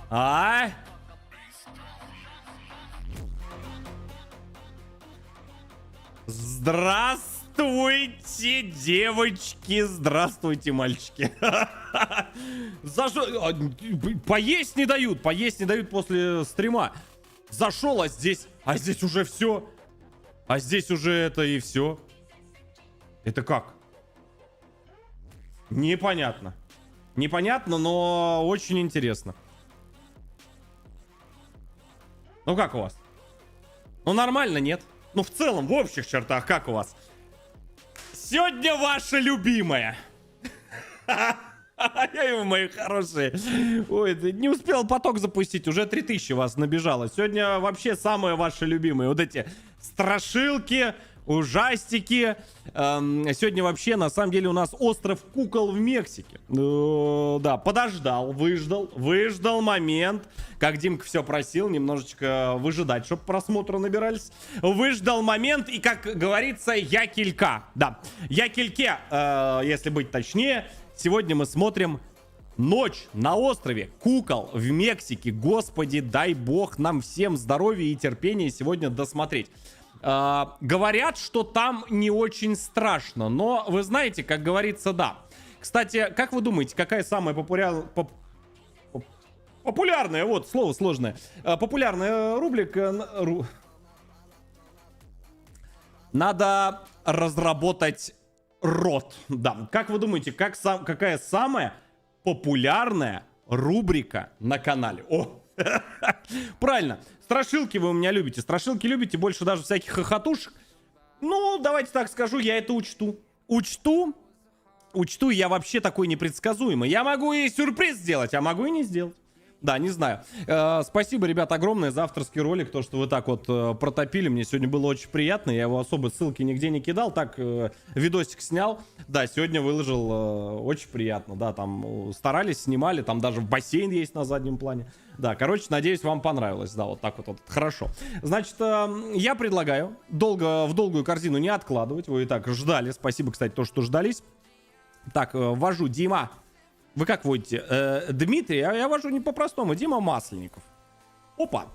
А? Здравствуйте, девочки, здравствуйте, мальчики. Поесть не дают после стрима. Зашел, а здесь уже все. А здесь уже это и все. Это как? Непонятно. Непонятно, но очень интересно. Ну как у вас? Ну нормально, нет? Ну в целом, в общих чертах, как у вас? Сегодня ваша любимая. Мои хорошие. Ой, не успел поток запустить, уже 3000 вас набежало. Сегодня вообще самые ваши любимые. Вот эти страшилки, ужастики. Сегодня вообще, на самом деле, у нас остров кукол в Мексике. Да, подождал, выждал момент. Как Димка все просил, немножечко выжидать, чтобы просмотры набирались. Выждал момент, и, как говорится, я килька. Да, я кильке, если быть точнее. Сегодня мы смотрим «Ночь на острове кукол в Мексике». Господи, дай бог нам всем здоровья и терпения сегодня досмотреть. Говорят, что там не очень страшно, но вы знаете, как говорится, да. Кстати, как вы думаете, какая самая популярная, вот слово сложное, популярная рубрика? Надо разработать рот. Да, как вы думаете, какая самая популярная рубрика на канале? О, правильно. Страшилки вы у меня любите. Страшилки любите, больше даже всяких хохотушек. Ну, давайте так скажу, я это учту. Учту, я вообще такой непредсказуемый. Я могу и сюрприз сделать, а могу и не сделать. Да, не знаю. Спасибо, ребят, огромное за авторский ролик. То, что вы так вот протопили. Мне сегодня было очень приятно. Я его особо ссылки нигде не кидал. Так, видосик снял. Да, сегодня выложил. Очень приятно. Да, там старались, снимали. Там даже бассейн есть на заднем плане. Да, короче, надеюсь, вам понравилось. Да, вот так вот. Хорошо. Значит, я предлагаю в долгую корзину не откладывать. Вы и так ждали. Спасибо, кстати, то, что ждались. Так, ввожу Дима. Вы как вводите? Дмитрий, я вожу не по-простому. Дима Масленников. Опа.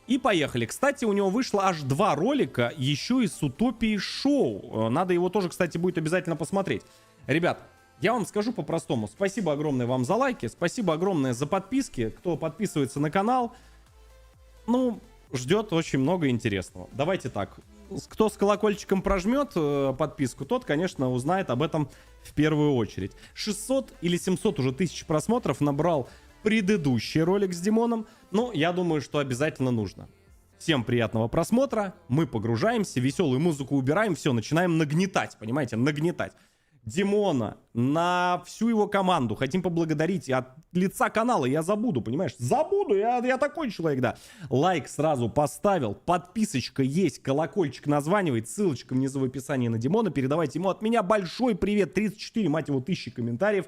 И поехали. Кстати, у него вышло аж 2 ролика еще из Утопии Шоу. Надо его тоже, кстати, будет обязательно посмотреть. Ребят, я вам скажу по-простому. Спасибо огромное вам за лайки. Спасибо огромное за подписки. Кто подписывается на канал, ну, ждет очень много интересного. Давайте так. Кто с колокольчиком прожмет подписку, тот, конечно, узнает об этом в первую очередь. 600 или 700 уже тысяч просмотров набрал предыдущий ролик с Димоном. Ну, я думаю, что обязательно нужно. Всем приятного просмотра. Мы погружаемся, веселую музыку убираем, все, начинаем нагнетать, понимаете, нагнетать. Димона, на всю его команду хотим поблагодарить. И от лица канала я забуду, понимаешь? Забуду, я такой человек, да. Лайк сразу поставил, подписочка есть, колокольчик названивает, ссылочка внизу в описании на Димона. Передавайте ему от меня большой привет. 34, мать его, 1000 комментариев.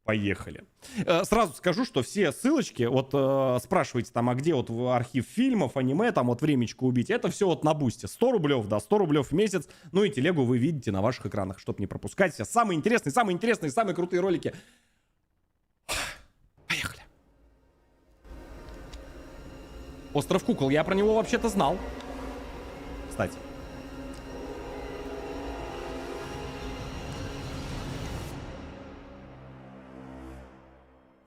Поехали. Сразу скажу, что все ссылочки, вот спрашиваете там, а где вот архив фильмов, аниме, там вот времечко убить, это все вот на бусте. 100 рублев, да, 100 рублев в месяц. Ну и телегу вы видите на ваших экранах, чтобы не пропускать все самые интересные, самые крутые ролики. Поехали. Остров кукол, я про него вообще-то знал. Кстати.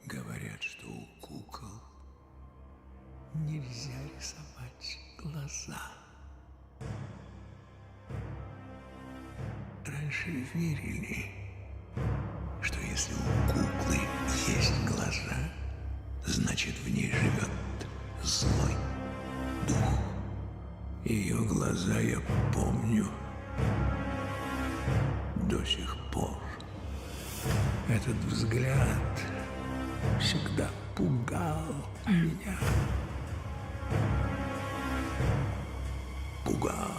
Говорят, что у кукол нельзя рисовать глаза. Раньше верили, что если у куклы есть глаза, значит в ней живет злой дух. Ее глаза я помню до сих пор. Этот взгляд всегда пугал меня. Пугал.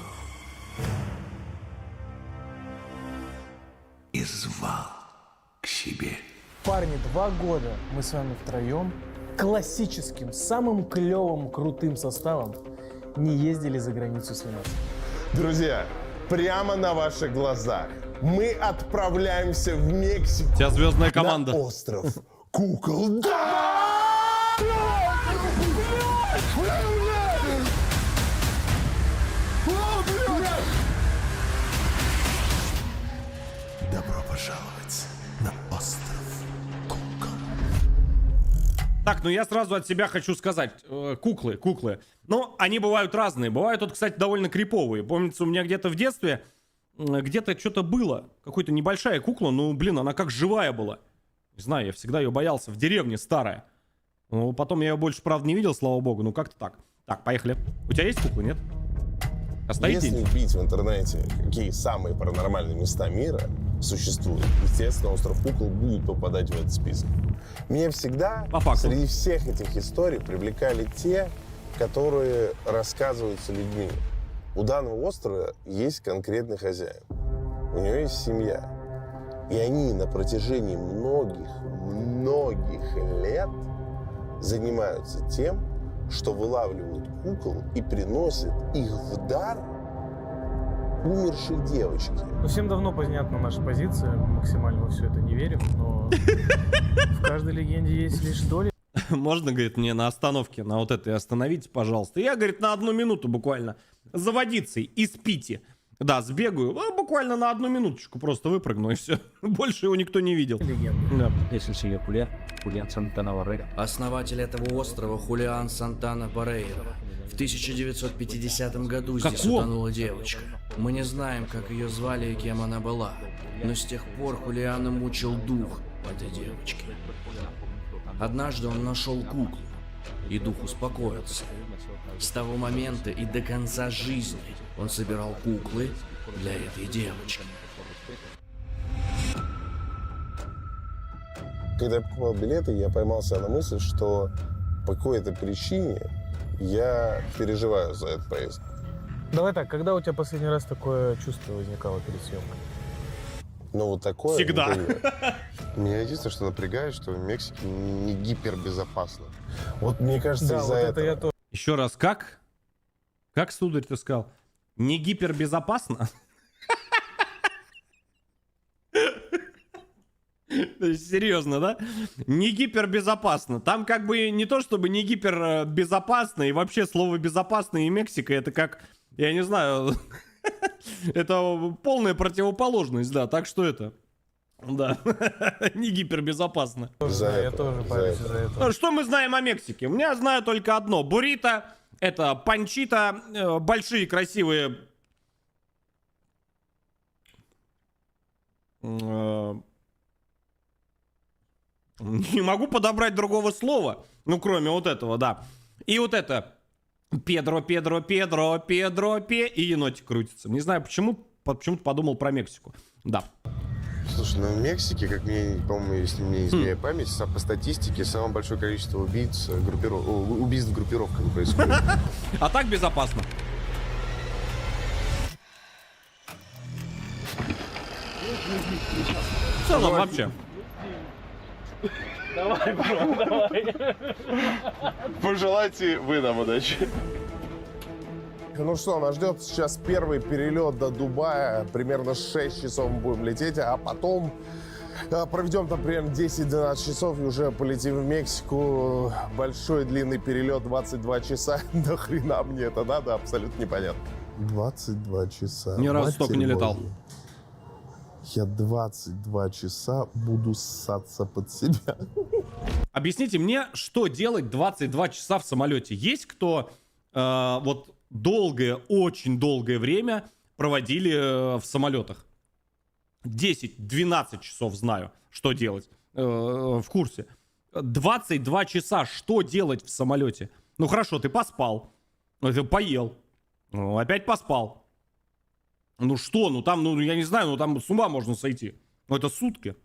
И звал к себе. Парни, 2 года мы с вами втроем классическим, самым клевым, крутым составом не ездили за границу сниматься. Друзья, прямо на ваших глазах мы отправляемся в Мексику. Вся звездная команда. На остров кукол. Да! Добро пожаловать на остров кукол. Так, ну я сразу от себя хочу сказать. Куклы. Ну, они бывают разные. Бывают, вот, кстати, довольно криповые. Помнится, у меня где-то в детстве где-то что-то было. Какая-то небольшая кукла, ну, блин, она как живая была. Не знаю, я всегда ее боялся. В деревне старая. Ну, потом я ее больше, правда, не видел, слава богу. Ну, как-то так. Так, поехали. У тебя есть кукла, нет? А стоит Если день? вбить в интернете, какие самые паранормальные места мира существуют, естественно, остров кукол будет попадать в этот список. Меня всегда По факту. среди всех этих историй привлекали те, которые рассказываются людьми. У данного острова есть конкретный хозяин. У него есть семья. И они на протяжении многих лет занимаются тем, что вылавливают кукол и приносят их в дар умершей девочке. Ну, всем давно понятна наша позиция, мы максимально во все это не верим, но в каждой легенде есть лишь доля. Можно, говорит, мне на остановке, на вот этой остановите, пожалуйста. Я, говорит, на 1 минуту буквально за водицей из Пити. Да, сбегаю, буквально на 1 минуточку просто выпрыгну и все. Больше его никто не видел. Легенды. Да. Es el señor Julián Santana Barrera. Основатель этого острова Хулиан Сантана Барейра. В 1950 году здесь Какого? утонула девочка. Мы не знаем, как ее звали и кем она была. Но с тех пор Хулиана мучил дух этой девочки. Однажды он нашел куклу, и дух успокоился. С того момента и до конца жизни он собирал куклы для этой девочки. Когда я покупал билеты, я поймался на мысли, что по какой-то причине я переживаю за эту поездку. Давай так, когда у тебя последний раз такое чувство возникало перед съемкой? Но вот такое... Всегда. не было. Меня единственное, что напрягает, что в Мексике не гипербезопасно. Вот мне кажется, Да, из-за вот это этого. я тоже. Еще раз, как? Как, сударь, ты сказал? Не гипербезопасно? Серьезно, да? Не гипербезопасно. Там как бы не то, чтобы не гипербезопасно, и вообще слово безопасно и Мексика, это как, я не знаю, это полная противоположность, да, так что это, да, не гипербезопасно. Из-за Да, я этого, тоже из-за парюсь этого. из-за этого. Что мы знаем о Мексике? У меня знаю только одно. Буррито, это панчита, большие красивые... Не могу подобрать другого слова, ну, кроме вот этого, да. И вот это. Педро, и енотик крутится. Не знаю почему, почему-то подумал про Мексику. Да. Слушай, ну в Мексике, как мне, по-моему, если мне не изменяет память, по статистике самое большое количество убийств группировками происходит. А так безопасно. В целом вообще. Пожелайте вы нам удачи. Ну что, нас ждет сейчас первый перелет до Дубая. Примерно 6 часов мы будем лететь, а потом проведем там примерно 10-12 часов и уже полетим в Мексику. Большой длинный перелет, 22 часа. Нахрена мне это надо, абсолютно непонятно. 22 часа. Ни разу столько не летал. Я 22 часа буду ссаться под себя. Объясните мне, что делать 22 часа в самолете? Есть кто вот долгое, очень долгое время проводили в самолетах? 10-12 часов знаю, что делать в курсе. 22 часа, что делать в самолете? Ну хорошо, ты поспал, ты поел, ну, опять поспал. Ну что, ну там, ну я не знаю, ну там с ума можно сойти. Ну это сутки.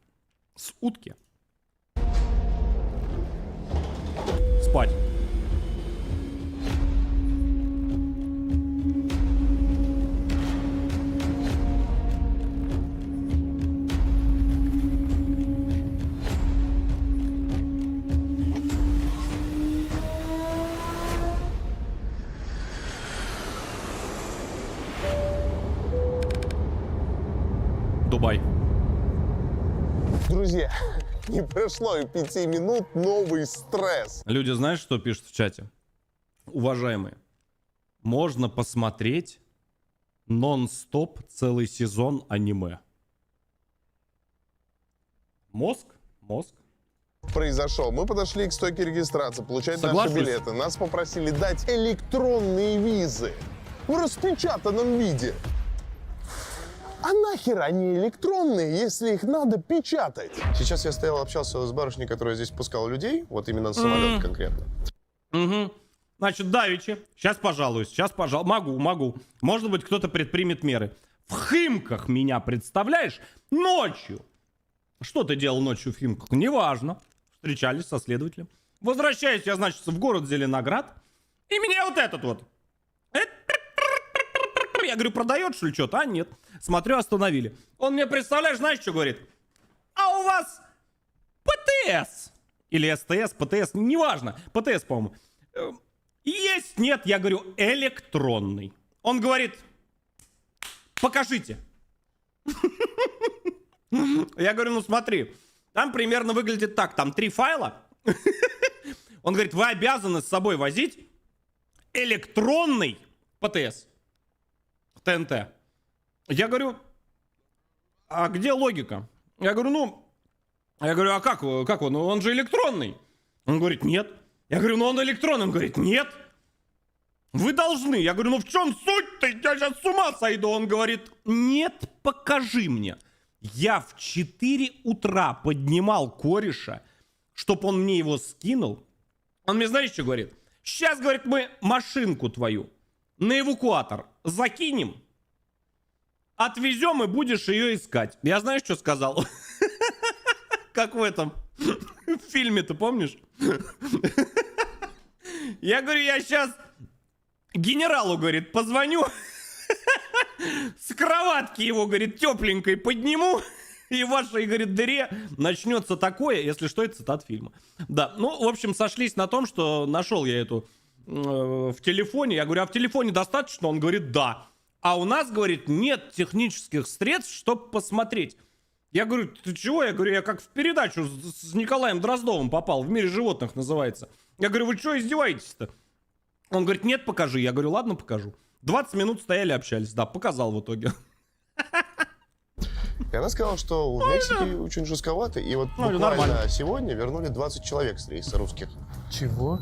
Сутки. Спать. Дубай. Друзья, Не прошло и 5 минут, новый стресс. Люди, знаешь, что пишут в чате? Уважаемые, можно посмотреть нон-стоп целый сезон аниме. Мозг? Произошел. Мы подошли к стойке регистрации, получать Соглашусь. наши билеты. Нас попросили дать электронные визы в распечатанном виде. А нахер они электронные, если их надо печатать? Сейчас я стоял, общался с барышней, которая здесь пускала людей, вот именно на самолет конкретно. Угу. Значит, давичи. Сейчас пожалуюсь. Могу. Может быть, кто-то предпримет меры. В Химках меня представляешь? Ночью. Что ты делал ночью в Химках? Неважно. Встречались со следователем. Возвращаюсь я, значит, в город Зеленоград. И меня вот этот вот. Я говорю, продает, что ли, что-то? А, нет. Смотрю, остановили. Он мне, представляешь, знаешь, что говорит? А у вас ПТС. Или СТС, ПТС, неважно. ПТС, по-моему. Есть, нет, я говорю, электронный. Он говорит, покажите. Я говорю, ну смотри, там примерно выглядит так, там 3 файла. Он говорит, вы обязаны с собой возить электронный ПТС. ТНТ. Я говорю, а где логика? Я говорю, а как он? Он же электронный. Он говорит, нет. Я говорю, ну он электронный. Он говорит, нет. Вы должны. Я говорю, ну в чем суть-то? Я сейчас с ума сойду. Он говорит, нет, покажи мне. Я в 4 утра поднимал кореша, чтоб он мне его скинул. Он мне, знаешь, что говорит? Сейчас, говорит, мы машинку твою на эвакуатор закинем, отвезем и будешь ее искать. Я знаешь, что сказал? Как в этом фильме, ты помнишь? Я говорю, я сейчас генералу, говорит, позвоню, с кроватки его, говорит, тепленькой подниму, и в вашей, говорит, дыре начнется такое, если что, это цитат фильма. Да, ну, в общем, сошлись на том, что нашел я эту в телефоне. Я говорю, а в телефоне достаточно? Он говорит, да. А у нас, говорит, нет технических средств, чтобы посмотреть. Я говорю, ты чего? Я говорю, я как в передачу с Николаем Дроздовым попал, в «Мире животных» называется. Я говорю, вы что издеваетесь-то? Он говорит, нет, покажи. Я говорю, ладно, покажу. 20 минут стояли, общались. Да, показал в итоге. И она сказала, что в Мексике очень жестковато. И вот буквально нормально. сегодня вернули 20 человек с рейса русских. Чего?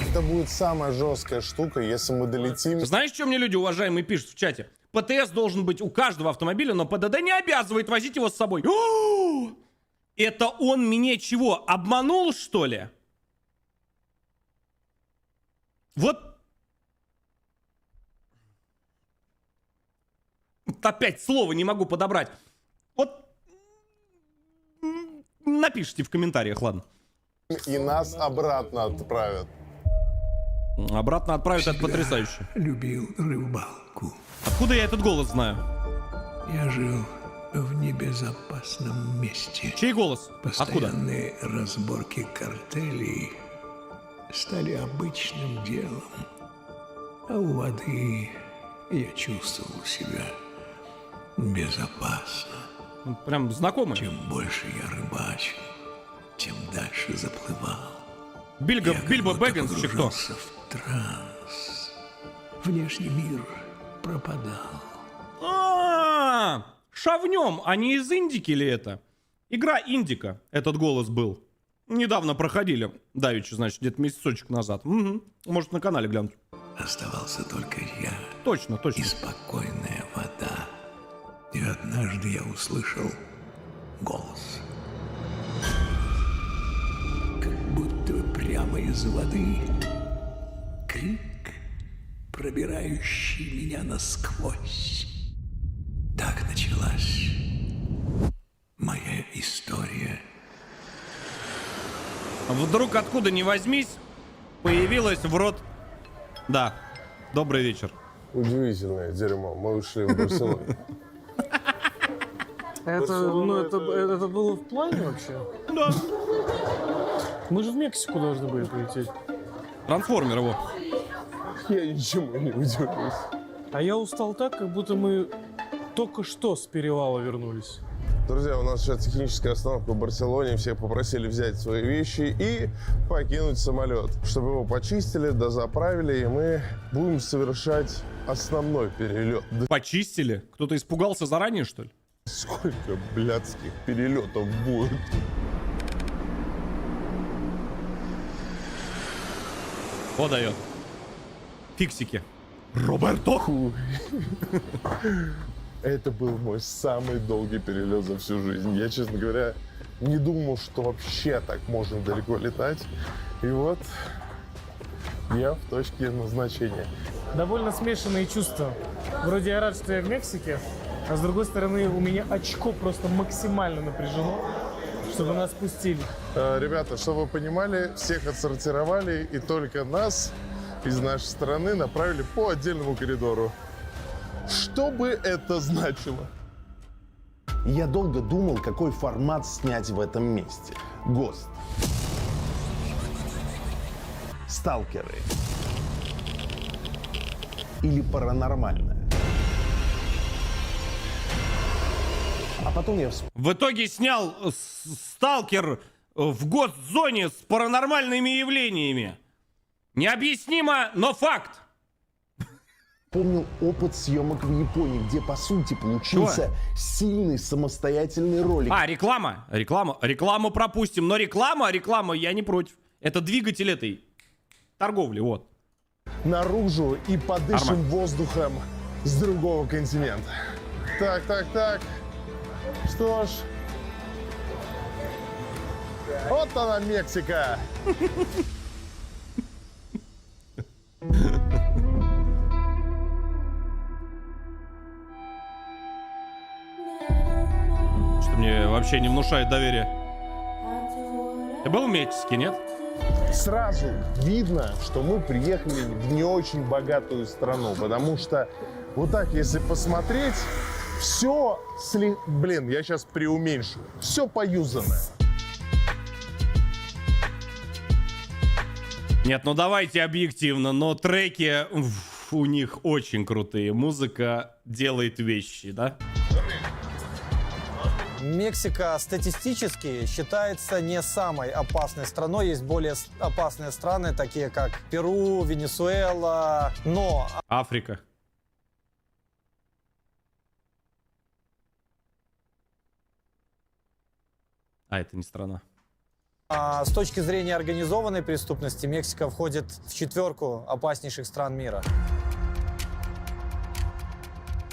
Это будет самая жесткая штука, если мы долетим. Знаешь, что мне люди, уважаемые, пишут в чате? ПТС должен быть у каждого автомобиля, но ПДД не обязывает возить его с собой. О! Это он меня чего, обманул, что ли? Вот. Опять слово не могу подобрать. Вот. Напишите в комментариях, ладно. И нас обратно отправят. Обратно отправить, это потрясающе. Любил рыбалку. Откуда я этот голос знаю? Я жил в небезопасном месте. Чей голос? Откуда? Постоянные разборки картелей стали обычным делом. А у воды я чувствовал себя безопасно. Прям знакомый. Чем больше я рыбачил, тем дальше заплывал. Бильбо Я как будто Бэггинс, или кто? погружался в транс. Внешний мир пропадал. Шавнем, а не из Индики ли это? Игра Индика, этот голос был. Недавно проходили. Давеча, значит, где-то месяцочек назад. Угу. Может, на канале глянуть. Оставался только я Точно, и точно. спокойная вода. И однажды я услышал голос. Как будто прямо из воды. Крик, пробирающий меня насквозь. Так началась моя история. Вдруг откуда ни возьмись, появилась в рот... Да, добрый вечер. Удивительное дерьмо. Мы ушли в Барселону. Это было в плане вообще? Да. Мы же в Мексику должны были полететь. Трансформер его. Я ничему не удивлюсь. А я устал так, как будто мы только что с перевала вернулись. Друзья, у нас сейчас техническая остановка в Барселоне. Всех попросили взять свои вещи и покинуть самолет, чтобы его почистили, дозаправили, и мы будем совершать основной перелет. Да Почистили? Кто-то испугался заранее, что ли? сколько блядских перелетов будет? О, дает. Фиксики. Роберто! Это был мой самый долгий перелет за всю жизнь. Я, честно говоря, не думал, что вообще так можно далеко летать. И вот я в точке назначения. Довольно смешанные чувства. Вроде я рад, что я в Мексике, а с другой стороны у меня очко просто максимально напряжено, чтобы нас пустили. Ребята, чтобы вы понимали, всех отсортировали, и только нас из нашей страны направили по отдельному коридору. Что бы это значило? Я долго думал, какой формат снять в этом месте. ГОСТ. Сталкеры. Или паранормальное. А потом я вспомнил. В итоге снял сталкер в госзоне с паранормальными явлениями. Необъяснимо, но факт. Помнил опыт съемок в Японии, где, по сути, получился сильный самостоятельный ролик. А, реклама. Рекламу пропустим. Но реклама, я не против. Это двигатель этой торговли, вот. Наружу и подышим Нормально. воздухом с другого континента. Так. Что ж. Вот она, Мексика. Что мне вообще не внушает доверия. Ты был в Мексике, нет? Сразу видно, что мы приехали в не очень богатую страну, потому что вот так, если посмотреть, все, блин, я сейчас преуменьшу, все поюзанное. Нет, ну давайте объективно, но треки у них очень крутые. Музыка делает вещи, да? Мексика статистически считается не самой опасной страной. Есть более опасные страны, такие как Перу, Венесуэла. Но Африка. А, это не страна. с точки зрения организованной преступности Мексика входит в 4 опаснейших стран мира.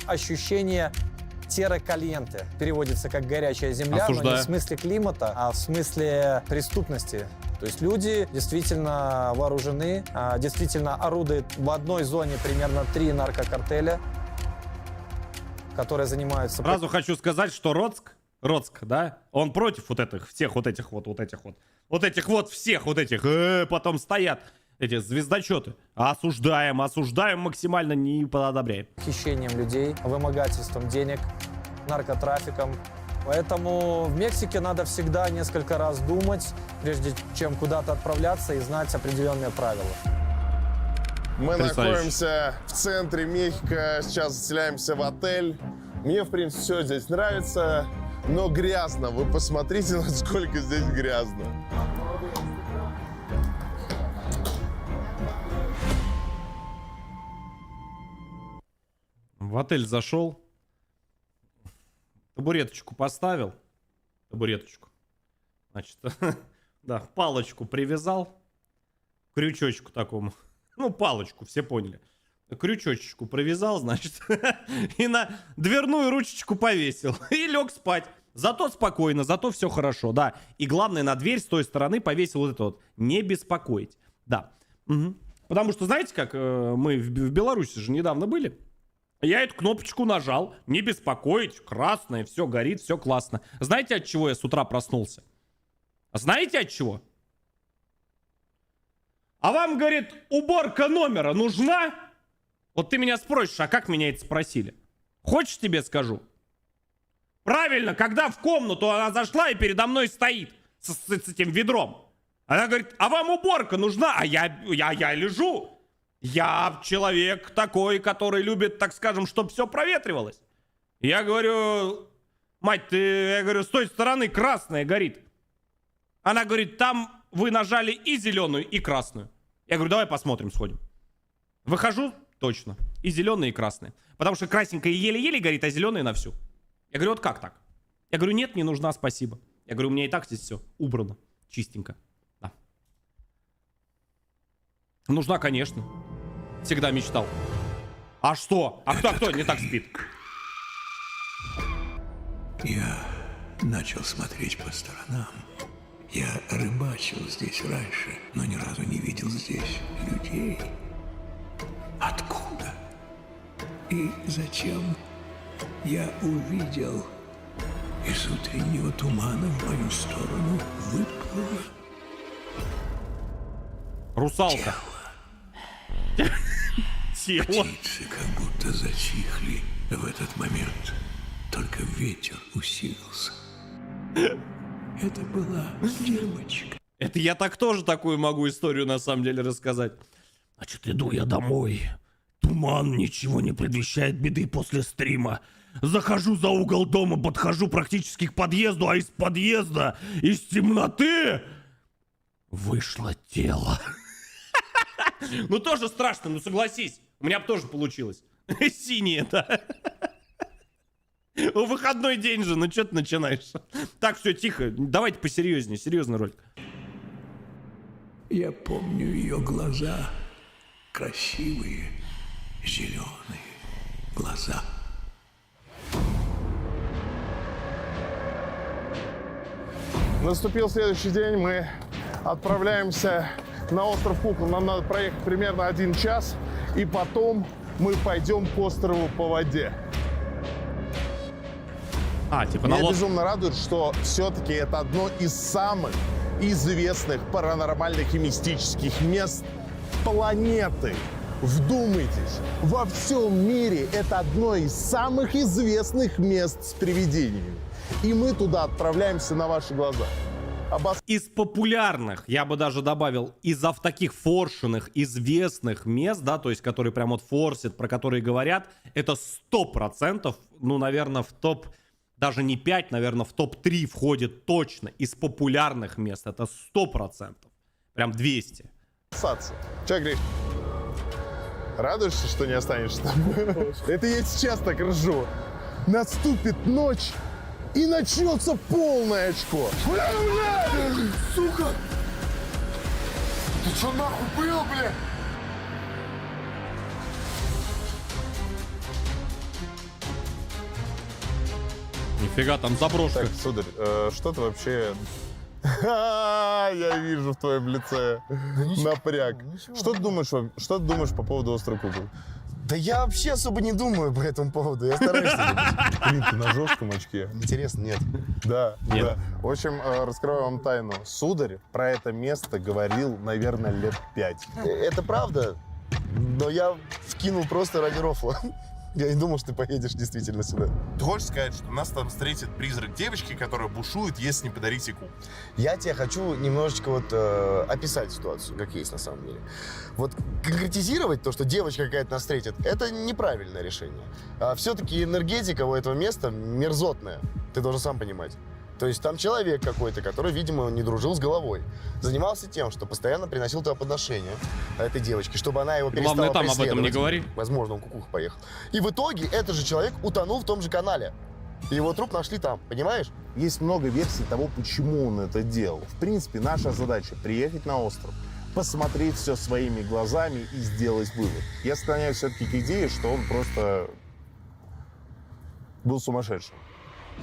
Ощущение терра кальенте переводится как горячая земля, но не в смысле климата, а в смысле преступности. То есть люди действительно вооружены, действительно орудуют в одной зоне примерно 3 наркокартеля, которые занимаются... Сразу хочу сказать, что Роцк, да, он против вот этих, всех потом стоят эти звездочеты. Осуждаем максимально, не пододобряем. Хищением людей, вымогательством денег, наркотрафиком. Поэтому в Мексике надо всегда несколько раз думать, прежде чем куда-то отправляться, и знать определенные правила. Мы находимся в центре Мехико, сейчас заселяемся в отель. Мне, в принципе, все здесь нравится, но грязно. Вы посмотрите, насколько здесь грязно. В отель зашел, табуреточку поставил, значит, да, палочку привязал, к крючочку такому, ну, палочку, все поняли, крючочку привязал, значит, и на дверную ручечку повесил, и лег спать. Зато спокойно, зато все хорошо, да. И главное, на дверь с той стороны повесил вот это вот, не беспокоить, да. Угу. Потому что, знаете, как мы в Беларуси же недавно были, я эту кнопочку нажал, не беспокоить, красное, все горит, все классно. Знаете, от чего я с утра проснулся? Знаете, от чего? А вам, говорит, уборка номера нужна? Вот ты меня спросишь, а как меня это спросили? Хочешь, тебе скажу? Правильно, когда в комнату она зашла и передо мной стоит с этим ведром. Она говорит, а вам уборка нужна? А я лежу. Я человек такой, который любит, так скажем, чтобы все проветривалось. Я говорю, Мать, ты, я говорю, с той стороны красная горит. Она говорит, там вы нажали и зеленую, и красную. Я говорю, давай посмотрим, сходим. Выхожу, точно. И зеленые, и красные. Потому что красненькая еле-еле горит, а зеленая на всю. Я говорю, вот как так? Я говорю, нет, не нужна, спасибо. Я говорю, у меня и так здесь все убрано. Чистенько. Да. Нужна, конечно. Всегда мечтал. А что? А кто не так спит? Я начал смотреть по сторонам. Я рыбачил здесь раньше, но ни разу не видел здесь людей. Откуда и зачем я увидел из утреннего тумана в мою сторону выплыла Русалка. Тело. птицы, как будто затихли в этот момент. Только ветер усилился. Это была девочка. Это я так тоже такую могу историю на самом деле рассказать. Значит, иду я домой. Туман, ничего не предвещает беды после стрима. Захожу за угол дома, подхожу практически к подъезду, а из подъезда, из темноты вышло тело. Ну тоже страшно, ну согласись. У меня бы тоже получилось. Синее, да. Выходной день же, ну что ты начинаешь? Так, все, тихо. Давайте посерьезнее, серьезный ролик. Я помню ее глаза. Красивые, зеленые глаза. Наступил следующий день, мы отправляемся на остров Кукол. Нам надо проехать примерно 1 час, и потом мы пойдем к острову по воде. Типа Меня безумно радует, что все-таки это одно из самых известных паранормальных и мистических мест планеты. Вдумайтесь, во всем мире это одно из самых известных мест с привидениями. И мы туда отправляемся на ваши глаза. Из популярных, я бы даже добавил, из таких форшенных, известных мест, да, то есть, которые прям вот форсят, про которые говорят, это 100%, ну, наверное, в топ, даже не 5, наверное, в топ-3 входит точно из популярных мест, это 100%, прям 200. Че, Гриш? Радуешься, что не останешься там? Это я сейчас так ржу. Наступит ночь, и начнется полное очко. Бля, сука! Ты что нахуй был, бля? Нифига, там заброшка. Так, сударь, что ты вообще... Я вижу в твоем лице напряг. Что ты думаешь по поводу острова Кукол? Да я вообще особо не думаю по этому поводу. Я стараюсь. Блин, ты на жестком очке. Интересно, нет. Да, Нет. да. В общем, раскрою вам тайну. Сударь про это место говорил, наверное, лет 5. Это правда, но я вкинул просто ради рофла. Я не думал, что ты поедешь действительно сюда. Ты хочешь сказать, что нас там встретит призрак девочки, которая бушует, если не подарить ику? Я тебе хочу немножечко вот описать ситуацию, как есть на самом деле. Вот конкретизировать то, что девочка какая-то нас встретит, это неправильное решение. Все-таки энергетика у этого места мерзотная. Ты должен сам понимать. То есть там человек какой-то, который, видимо, не дружил с головой, занимался тем, что постоянно приносил туда подношения этой девочке, чтобы она его перестала Главное, там об этом не преследовать. говори. Возможно, он кукуха поехал. И в итоге этот же человек утонул в том же канале. И его труп нашли там, понимаешь? Есть много версий того, почему он это делал. В принципе, наша задача — приехать на остров, посмотреть все своими глазами и сделать вывод. Я склоняюсь все-таки к идее, что он просто был сумасшедшим.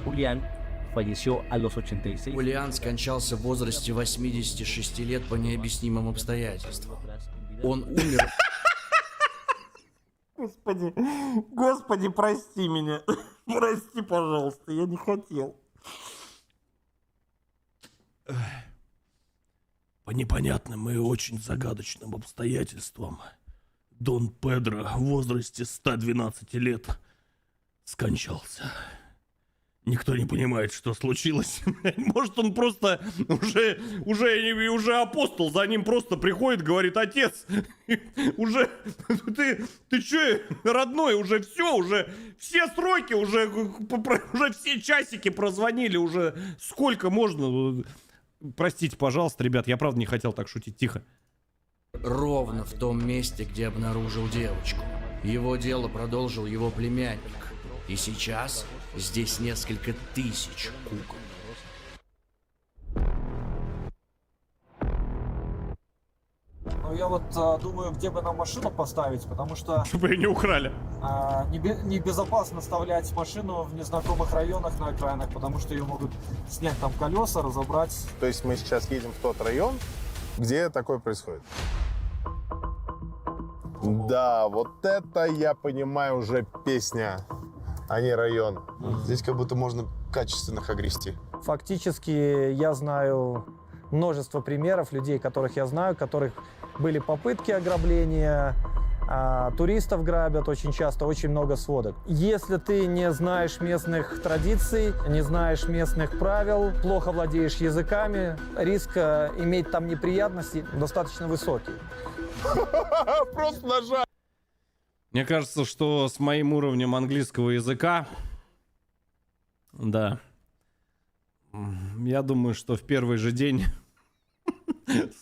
Julián falleció a los 86. Ульян скончался в возрасте 86 лет по необъяснимым обстоятельствам. Он умер... Господи, прости меня. Прости, пожалуйста, я не хотел. По непонятным и очень загадочным обстоятельствам Дон Педро в возрасте 112 лет скончался. Никто не понимает, что случилось. Может, он просто уже апостол, за ним просто приходит, говорит: отец, уже ты че, родной, уже все сроки, уже все часики прозвонили, уже сколько можно? Простите, пожалуйста, ребят, я правда не хотел так шутить, тихо. Ровно в том месте, где обнаружил девочку. Его дело продолжил его племянник. И сейчас здесь несколько тысяч кукол. Ну, я вот думаю, где бы нам машину поставить, потому что Чтобы ее не украли. небезопасно оставлять машину в незнакомых районах на окраинах, потому что ее могут снять там колеса, разобрать. То есть мы сейчас едем в тот район, где такое происходит. Да, вот это, я понимаю, уже песня, а не район. Здесь как будто можно качественных огрести. Фактически я знаю множество примеров людей, которых я знаю, которых были попытки ограбления, туристов грабят очень часто, очень много сводок. Если ты не знаешь местных традиций, не знаешь местных правил, плохо владеешь языками, риск иметь там неприятности достаточно высокий. Просто нажать. Мне кажется, что с моим уровнем английского языка, да, я думаю, что в первый же день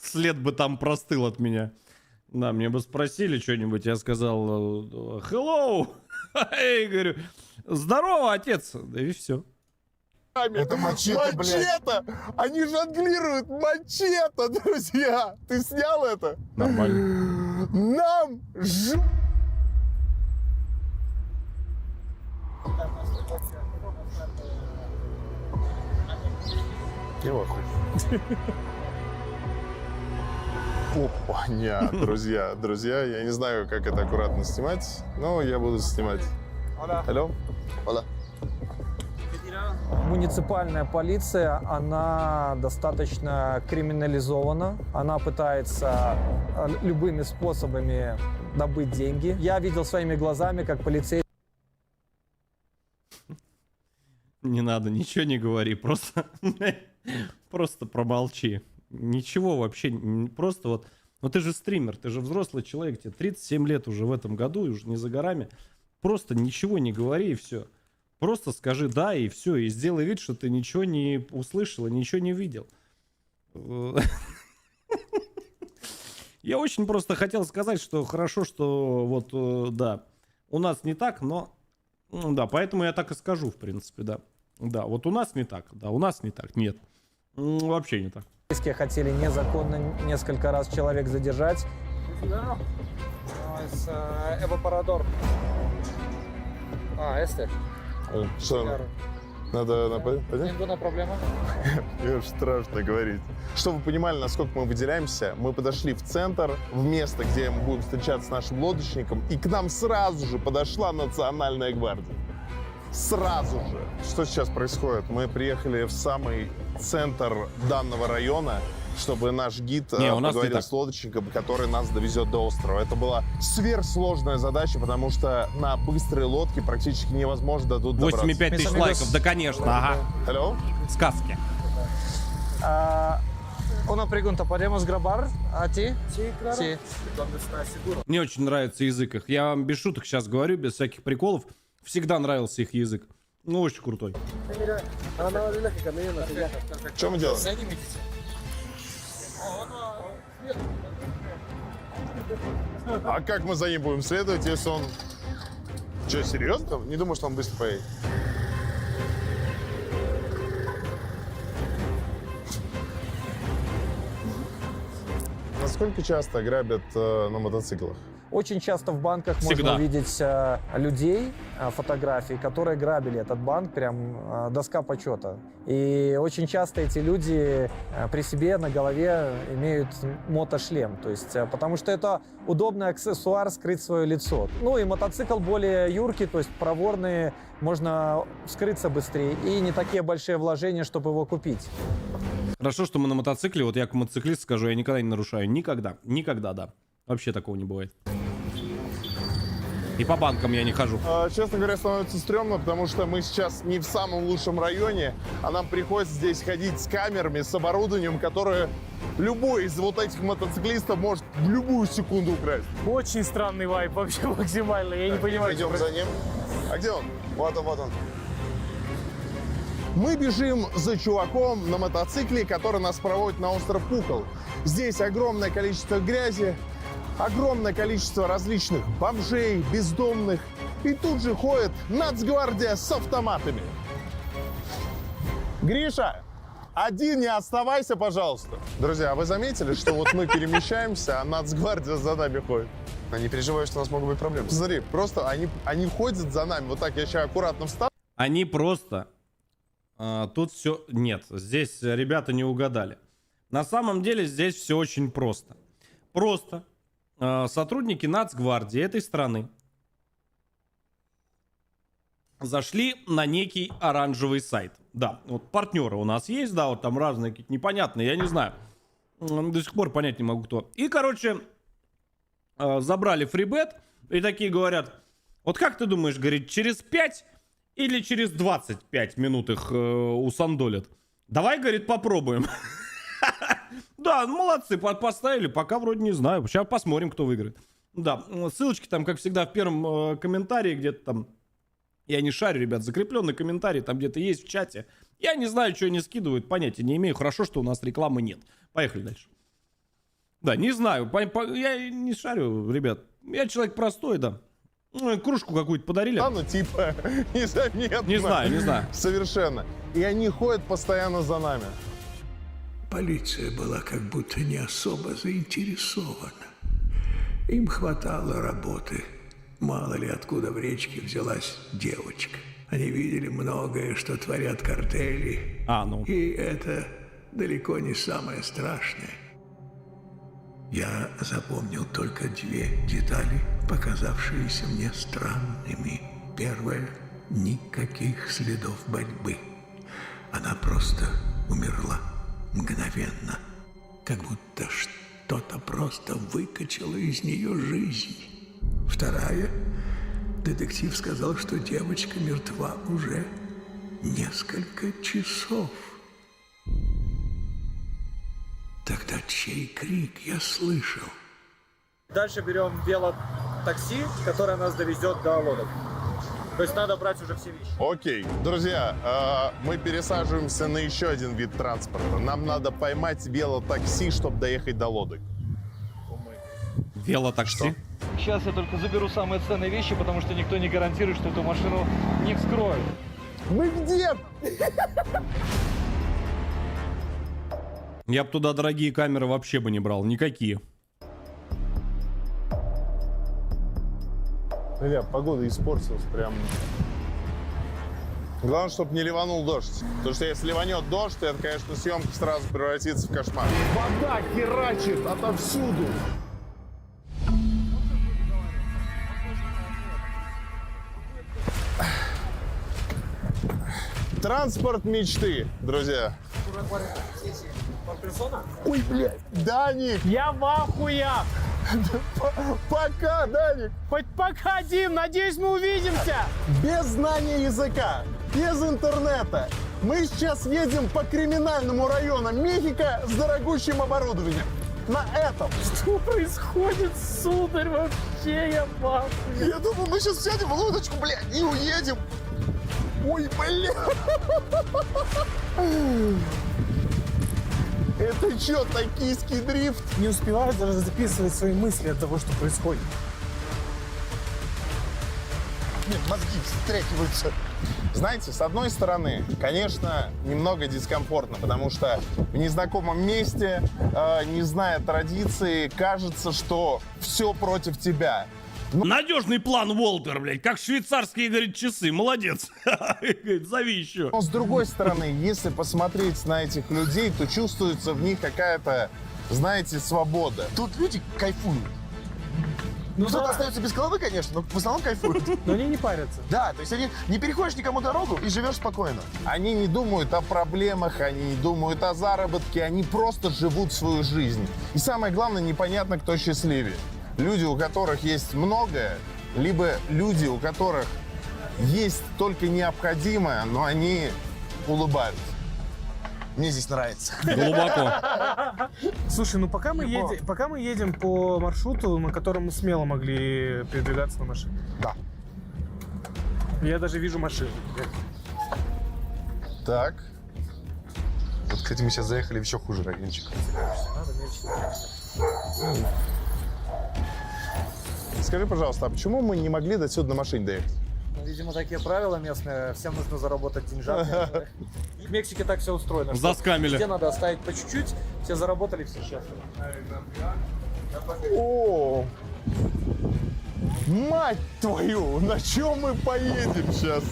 след бы там простыл от меня. Да, мне бы спросили что-нибудь, я сказал hello, и говорю, здорово, отец, да и все. Это мачете, блядь. Мачете! Они жонглируют мачете, друзья! Ты снял это? Нормально. Нам Опа, друзья, я не знаю, как это аккуратно снимать, но я буду снимать. Алло? Ола. Муниципальная полиция, она достаточно криминализована. Она пытается любыми способами добыть деньги. Я видел своими глазами, как полицейские... Не надо, ничего не говори, просто промолчи. Ничего вообще, просто вот... Ну ты же стример, ты же взрослый человек, тебе 37 лет уже в этом году, и уже не за горами. Просто ничего не говори и все. Просто скажи да и все, и сделай вид, что ты ничего не услышал и ничего не видел. Я очень просто хотел сказать, что хорошо, что вот, да, у нас не так, но... Да, поэтому я так и скажу, в принципе, да. Да, вот у нас не так, да, у нас не так, нет. Вообще не так. Полицейские хотели незаконно несколько раз человек задержать. Эвапорадор. Este. Что? Надо понять? Ninguna проблема. Мне уж страшно говорить. Чтобы вы понимали, насколько мы выделяемся, мы подошли в центр, в место, где мы будем встречаться с нашим лодочником, и к нам сразу же подошла Национальная гвардия. Сразу же. Что сейчас происходит? Мы приехали в самый центр данного района, чтобы наш гид поговорил с лодочником, который нас довезет до острова. Это была сверхсложная задача, потому что на быстрой лодке практически невозможно до тут добраться. 85 тысяч лайков, да конечно, ага. Алло? Сказки. Una pregunta, podemos grabar a ti? Sí. Мне очень нравится язык их. Я вам без шуток сейчас говорю, без всяких приколов. Всегда нравился их язык. Ну, очень крутой. Что мы делаем? А как мы за ним будем следовать, если он... Что, серьезно? Не думаю, что он быстро поедет. Насколько часто грабят на мотоциклах? Очень часто в банках Всегда. можно увидеть людей, фотографии, которые грабили этот банк, прям доска почета. И очень часто эти люди при себе на голове имеют мотошлем, то есть, потому что это удобный аксессуар скрыть свое лицо. Ну и мотоцикл более юркий, то есть проворный, можно скрыться быстрее и не такие большие вложения, чтобы его купить. Хорошо, что мы на мотоцикле. Вот я как мотоциклист скажу, я никогда не нарушаю. Никогда. Никогда, да. Вообще такого не бывает. И по банкам я не хожу. Честно говоря, становится стрёмно, потому что мы сейчас не в самом лучшем районе, а нам приходится здесь ходить с камерами, с оборудованием, которое любой из вот этих мотоциклистов может в любую секунду украсть. Очень странный вайб, вообще максимально. Я не понимаю, Идем что за ним. А где он? Вот он, вот он. Мы бежим за чуваком на мотоцикле, который нас проводит на остров Кукол. Здесь огромное количество грязи, огромное количество различных бомжей, бездомных. И тут же ходит нацгвардия с автоматами. Гриша, один не оставайся, пожалуйста. Друзья, а вы заметили, что вот мы перемещаемся, а нацгвардия за нами ходит? А не переживай, что у нас могут быть проблемы. Смотри, просто они ходят за нами. Вот так я сейчас аккуратно встану. Они просто... тут все... Нет, здесь ребята не угадали. На самом деле здесь все очень просто. Просто сотрудники нацгвардии этой страны зашли на некий оранжевый сайт. Да, вот партнеры у нас есть, да, вот там разные какие-то непонятные, я не знаю. До сих пор понять не могу, кто. И, короче, забрали фрибет и такие говорят, вот как ты думаешь, говорит, через 5 или через 25 минут их усандолят? Давай, говорит, попробуем. Да, молодцы, поставили, пока вроде не знаю. Сейчас посмотрим, кто выиграет. Да, ссылочки там, как всегда, в первом комментарии где-то там. Я не шарю, ребят, закрепленный комментарий там где-то есть в чате. Я не знаю, что они скидывают, понятия не имею. Хорошо, что у нас рекламы нет. Поехали дальше. Да, не знаю, я не шарю, ребят. Я человек простой, да. Кружку какую-то подарили. Ну, типа, незаметно. Не знаю. Совершенно. И они ходят постоянно за нами. Полиция была как будто не особо заинтересована. Им хватало работы. Мало ли откуда в речке взялась девочка. Они видели многое, что творят картели. И это далеко не самое страшное. Я запомнил только две детали, показавшиеся мне странными. Первое — никаких следов борьбы. Она просто умерла мгновенно. Как будто что-то просто выкачало из нее жизнь. Вторая — детектив сказал, что девочка мертва уже несколько часов. Тогда чей крик я слышал? Дальше берем велотакси, которое нас довезет до лодок. То есть надо брать уже все вещи. Окей, друзья, мы пересаживаемся на еще один вид транспорта. Нам надо поймать велотакси, чтобы доехать до лодок. Велотакси? Сейчас я только заберу самые ценные вещи, потому что никто не гарантирует, что эту машину не вскроют. Мы где? Я бы туда дорогие камеры вообще бы не брал, никакие. Бля, погода испортилась прям. Главное, чтобы не ливанул дождь. Потому что если ливанет дождь, то это, конечно, съемка сразу превратится в кошмар. Вода херачит отовсюду. Транспорт мечты, друзья. Ой, блядь, Даник! Я в ахуях! Пока, Даник! Пока, Дим, надеюсь, мы увидимся! Без знания языка, без интернета. Мы сейчас едем по криминальному району Мехико с дорогущим оборудованием. На этом. Что происходит, сударь, вообще я в ахуе. Я думал, мы сейчас сядем в лодочку, блядь, и уедем. Ой, блядь! Это что, токийский дрифт? Не успеваю даже записывать свои мысли от того, что происходит. Нет, мозги встряхиваются. Знаете, с одной стороны, конечно, немного дискомфортно, потому что в незнакомом месте, не зная традиции, кажется, что все против тебя. Надежный план, Уолтер, блядь, как швейцарские, говорит, часы, молодец. Зови еще. Но с другой стороны, если посмотреть на этих людей, то чувствуется в них какая-то, знаете, свобода. Тут люди кайфуют. Кто-то остается без головы, конечно, но в основном кайфуют. Но они не парятся. Да, то есть они не переходишь никому дорогу и живешь спокойно. Они не думают о проблемах, они не думают о заработке, они просто живут свою жизнь. И самое главное, непонятно, кто счастливее. Люди, у которых есть многое, либо люди, у которых есть только необходимое, но они улыбаются. Мне здесь нравится. Глубоко. Слушай, ну пока мы едем по маршруту, на котором мы смело могли передвигаться на машине. Да. Я даже вижу машину. Так. Вот, кстати, мы сейчас заехали в еще хуже райончик. Скажи, пожалуйста, а почему мы не могли до сюда на машине доехать? Ну, видимо, такие правила местные. Всем нужно заработать деньжат. В Мексике так все устроено. что Заскамили. Везде надо оставить по чуть-чуть. Все заработали, все счастливы. О, мать твою, на чем мы поедем сейчас?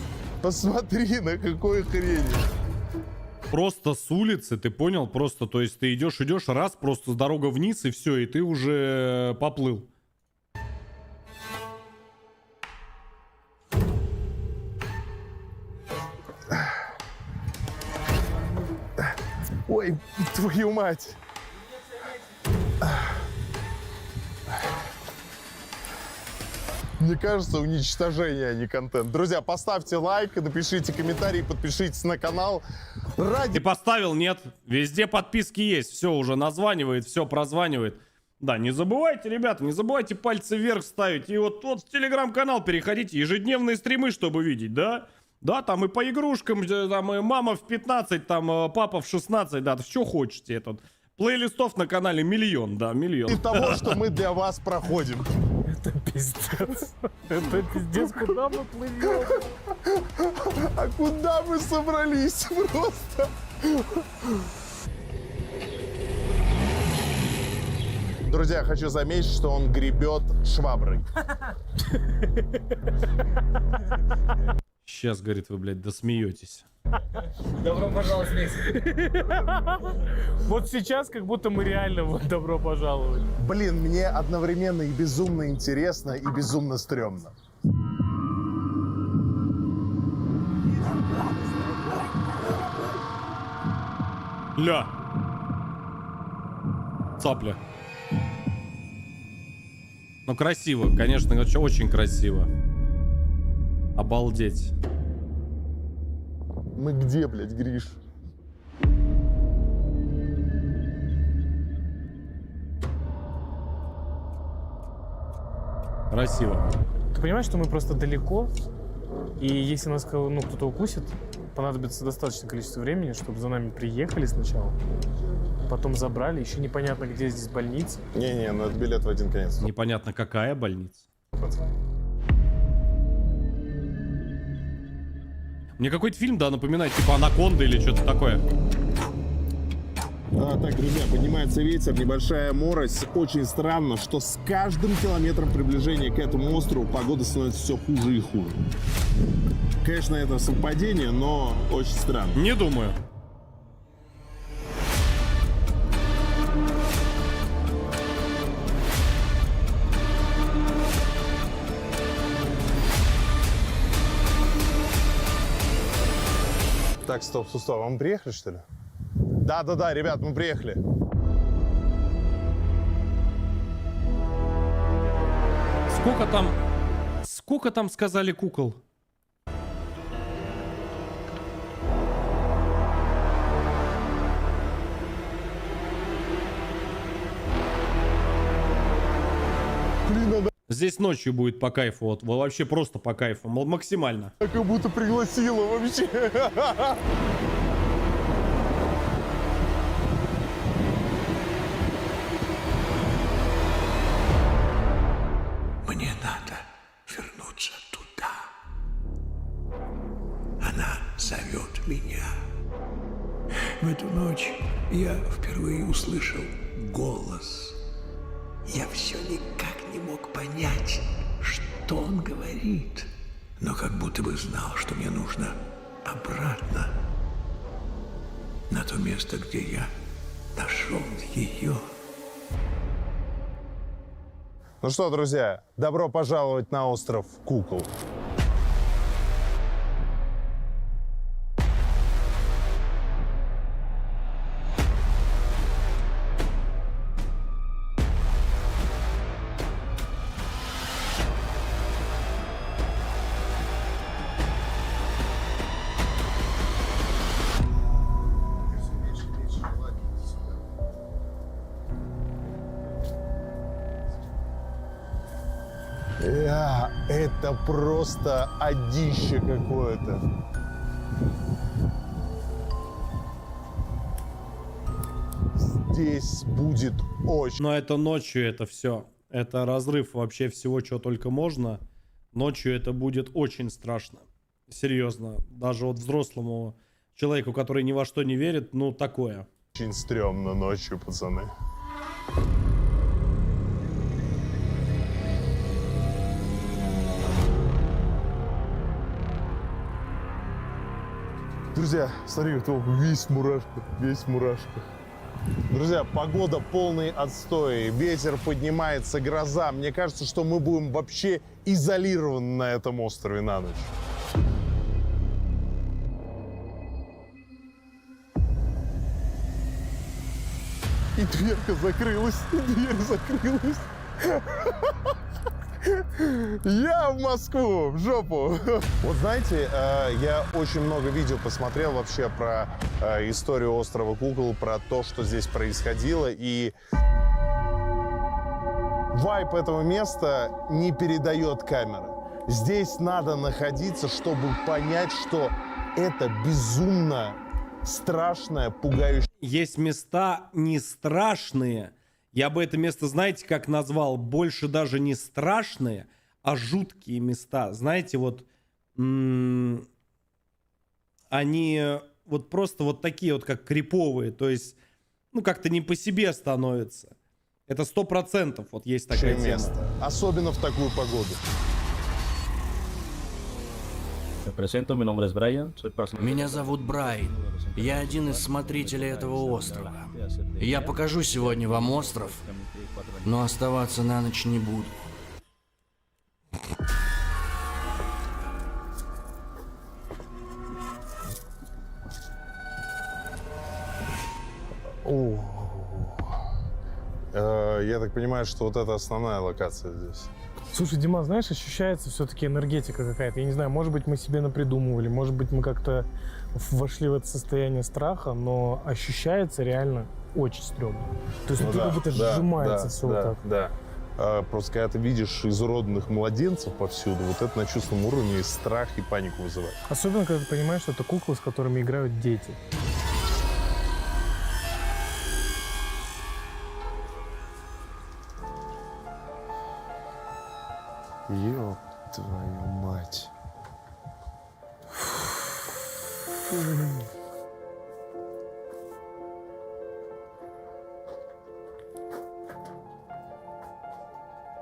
Посмотри, на какой хрень. Просто с улицы, ты понял? Просто, то есть ты идешь, раз, просто дорога вниз, и все, и ты уже поплыл. Ой, твою мать. Мне кажется, уничтожение, а не контент. Друзья, поставьте лайк, напишите комментарий, подпишитесь на канал. Ты поставил? Нет. Везде подписки есть. Все уже названивает, все прозванивает. Да, не забывайте, ребята, не забывайте пальцы вверх ставить. И вот в телеграм-канал переходите. Ежедневные стримы, чтобы видеть, да? Да, там и по игрушкам, там и мама в 15, там папа в 16, да, что хочете. Этот. Плейлистов на канале миллион, да, миллион. И того, что мы для вас проходим. Это пиздец. Это пиздец, куда мы плывем? А куда мы собрались просто? Друзья, хочу заметить, что он гребет шваброй. Сейчас, говорит, вы, блядь, досмеетесь. Добро пожаловать в Мексику. Вот сейчас как будто мы реально вот добро пожаловать. Блин, мне одновременно и безумно интересно, и безумно стрёмно. Ля. Цапля. Ну, красиво, конечно, очень красиво. Обалдеть. Мы где, блядь, Гриш? Красиво. Ты понимаешь, что мы просто далеко, и если нас кто-то укусит, понадобится достаточное количество времени, чтобы за нами приехали сначала, потом забрали, еще непонятно, где здесь больница. Не-не, ну это билет в один конец. Непонятно, какая больница. Мне какой-то фильм, да, напоминает, типа «Анаконда» или что-то такое. Так, друзья, поднимается ветер, небольшая морось. Очень странно, что с каждым километром приближения к этому острову погода становится все хуже и хуже. Конечно, это совпадение, но очень странно. Не думаю. Так, стоп, а мы приехали, что ли? Да, ребят, мы приехали. Сколько там сказали кукол? Блин, она Здесь ночью будет по кайфу, вот вообще просто по кайфу, максимально. как будто пригласила вообще. Мне надо вернуться туда. Она зовет меня. В эту ночь я впервые услышал голос. Я все никак не мог понять, что он говорит. Но как будто бы знал, что мне нужно обратно. На то место, где я нашел ее. Ну что, друзья, добро пожаловать на остров Кукол. Это просто одище какое-то. Здесь будет очень... Но это ночью это все. Это разрыв вообще всего, чего только можно. Ночью это будет очень страшно. Серьезно. Даже вот взрослому человеку, который ни во что не верит, ну такое. Очень стрёмно ночью, пацаны. Друзья, смотри, кто весь мурашка, весь мурашка. Друзья, погода полный отстой, ветер поднимается, гроза. Мне кажется, что мы будем вообще изолированы на этом острове на ночь. И дверка закрылась, и дверь закрылась. Я в Москву, в жопу. Вот знаете, я очень много видео посмотрел вообще про историю острова Кукол, про то, что здесь происходило. И вайб этого места не передает камера. Здесь надо находиться, чтобы понять, что это безумно страшное, пугающее. Есть места не страшные. Я бы это место, знаете, как назвал? Больше даже не страшные, а жуткие места. Знаете, вот они вот просто вот такие вот, как криповые. То есть, ну, как-то не по себе становятся. Это 100% вот есть такая место. тема. Особенно в такую погоду. Меня зовут Брайан. Я один из смотрителей этого острова. Я покажу сегодня вам остров, но оставаться на ночь не буду. Я так понимаю, что вот это основная локация здесь. Слушай, Дима, знаешь, ощущается все-таки энергетика какая-то. Я не знаю, может быть, мы себе напридумывали, может быть, мы как-то вошли в это состояние страха, но ощущается реально очень стрёмно. То есть, как будто сжимается все вот так. Да. Просто когда ты видишь изуродованных младенцев повсюду, вот это на чувственном уровне страх и панику вызывает. Особенно, когда ты понимаешь, что это куклы, с которыми играют дети. Ёб твою мать.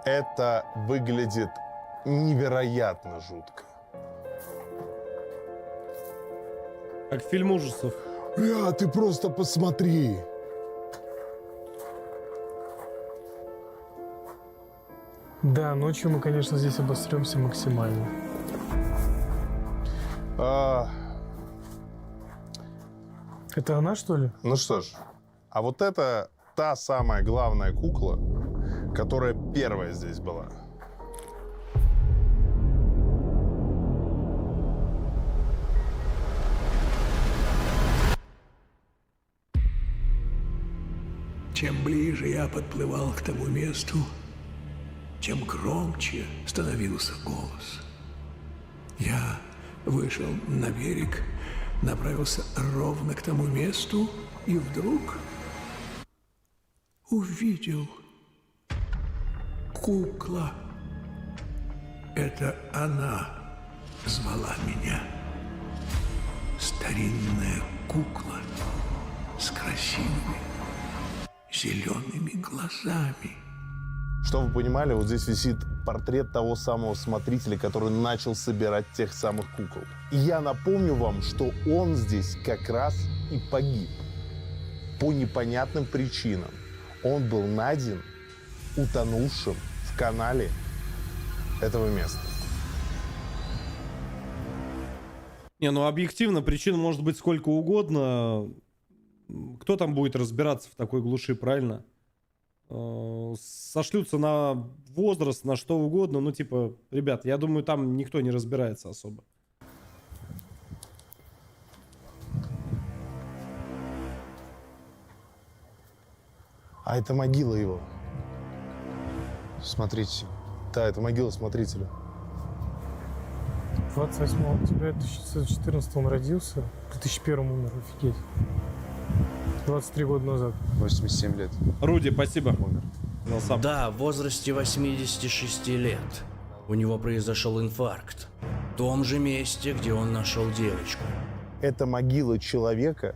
Это выглядит невероятно жутко. Как фильм ужасов. Бля, ты просто посмотри. Да, ночью мы, конечно, здесь обостремся максимально. Это она, что ли? Ну что ж, а вот это та самая главная кукла, которая первая здесь была. Чем ближе я подплывал к тому месту, тем громче становился голос. Я вышел на берег, направился ровно к тому месту и вдруг увидел кукла. Это она звала меня. Старинная кукла с красивыми зелеными глазами. Чтобы вы понимали, вот здесь висит портрет того самого смотрителя, который начал собирать тех самых кукол. И я напомню вам, что он здесь как раз и погиб. По непонятным причинам. Он был найден утонувшим в канале этого места. Не, ну объективно причин может быть сколько угодно. Кто там будет разбираться в такой глуши, правильно? Сошлются на возраст, на что угодно. Ну, типа, ребят, я думаю, там никто не разбирается особо. А это могила его. Смотрите. Да, это могила смотрителя. 28 октября 1914 он родился, в 2001 умер, офигеть. 23 года назад. 87 лет. Руди, спасибо. Да, в возрасте 86 лет у него произошел инфаркт. В том же месте, где он нашел девочку. Это могила человека,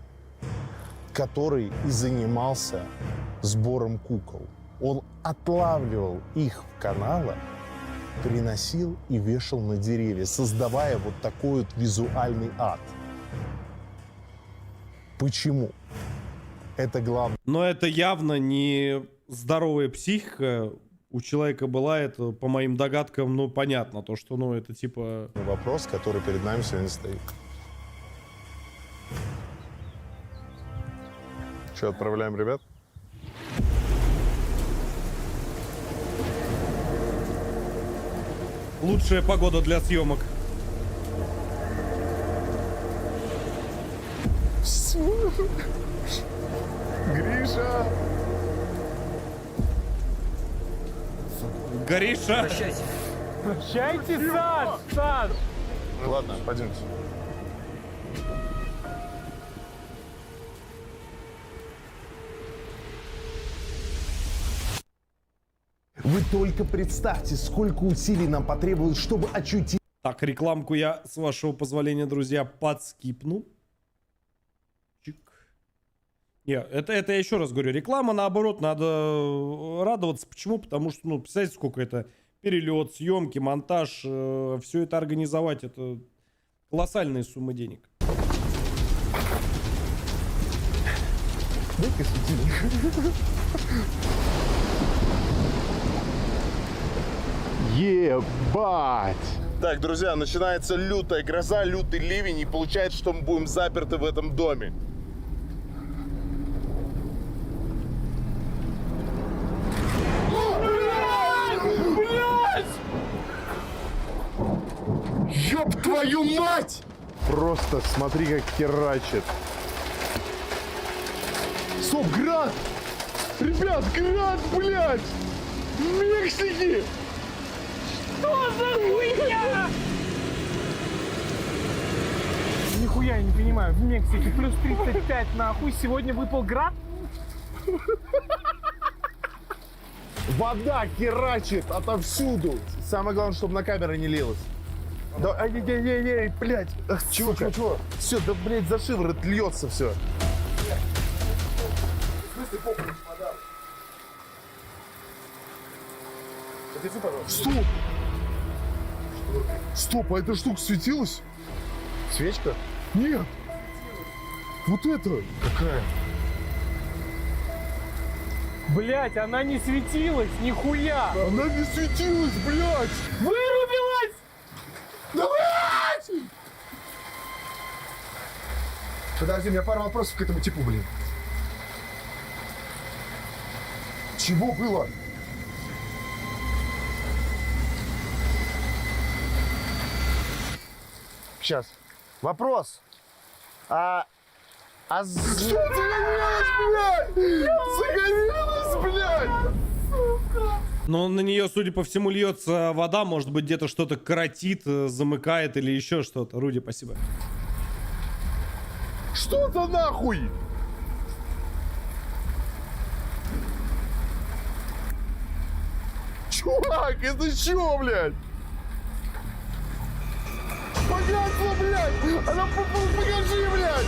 который и занимался сбором кукол. Он отлавливал их в каналах, приносил и вешал на деревья, создавая вот такой вот визуальный ад. Почему? Это главное. Но это явно не здоровая психика. У человека была это, по моим догадкам, ну, понятно, то, что, ну, это типа... Вопрос, который перед нами сегодня стоит. Что, отправляем ребят? Лучшая погода для съемок. Гриша! Гриша! Прощайте, Саш! Саш! Ладно, пойдемте. Вы только представьте, сколько усилий нам потребовалось, чтобы очутиться. Так, рекламку я, с вашего позволения, друзья, подскипну. Чик. Не, это я еще раз говорю. Реклама, наоборот, надо радоваться. Почему? Потому что, ну, представляете, сколько это перелет, съемки, монтаж, все это организовать, это колоссальные суммы денег. Дай-ка светильник. Ебать! Так, друзья, начинается лютая гроза, лютый ливень, и получается, что мы будем заперты в этом доме. Ёб твою мать! Просто смотри, как херачит. Стоп, град! Ребят, град, блядь! В Мексике! Что за хуйня? Нихуя я не понимаю, в Мексике плюс 35 нахуй, сегодня выпал град? Вода херачит отовсюду. Самое главное, чтобы на камеру не лилось. Да, ай-яй-яй-яй, блядь. Ах, чего? Все, да, блядь, за шиворот льется все. Стоп! Стоп, а эта штука светилась? Свечка? Нет! Вот это! Какая? Блять, она не светилась, нихуя! Она не светилась, блядь! Вырубилась! Да, блядь! Подожди, у меня пару вопросов к этому типу, блин. Чего было? Сейчас. Вопрос. Что загорелось, блядь? Загорелось, блядь! Но на нее, судя по всему, льется вода. Может быть, где-то что-то коротит, замыкает или еще что-то. Руди, спасибо. Что это нахуй? Чувак, это чё, блядь? Погасло, блядь! Она покажи, блядь!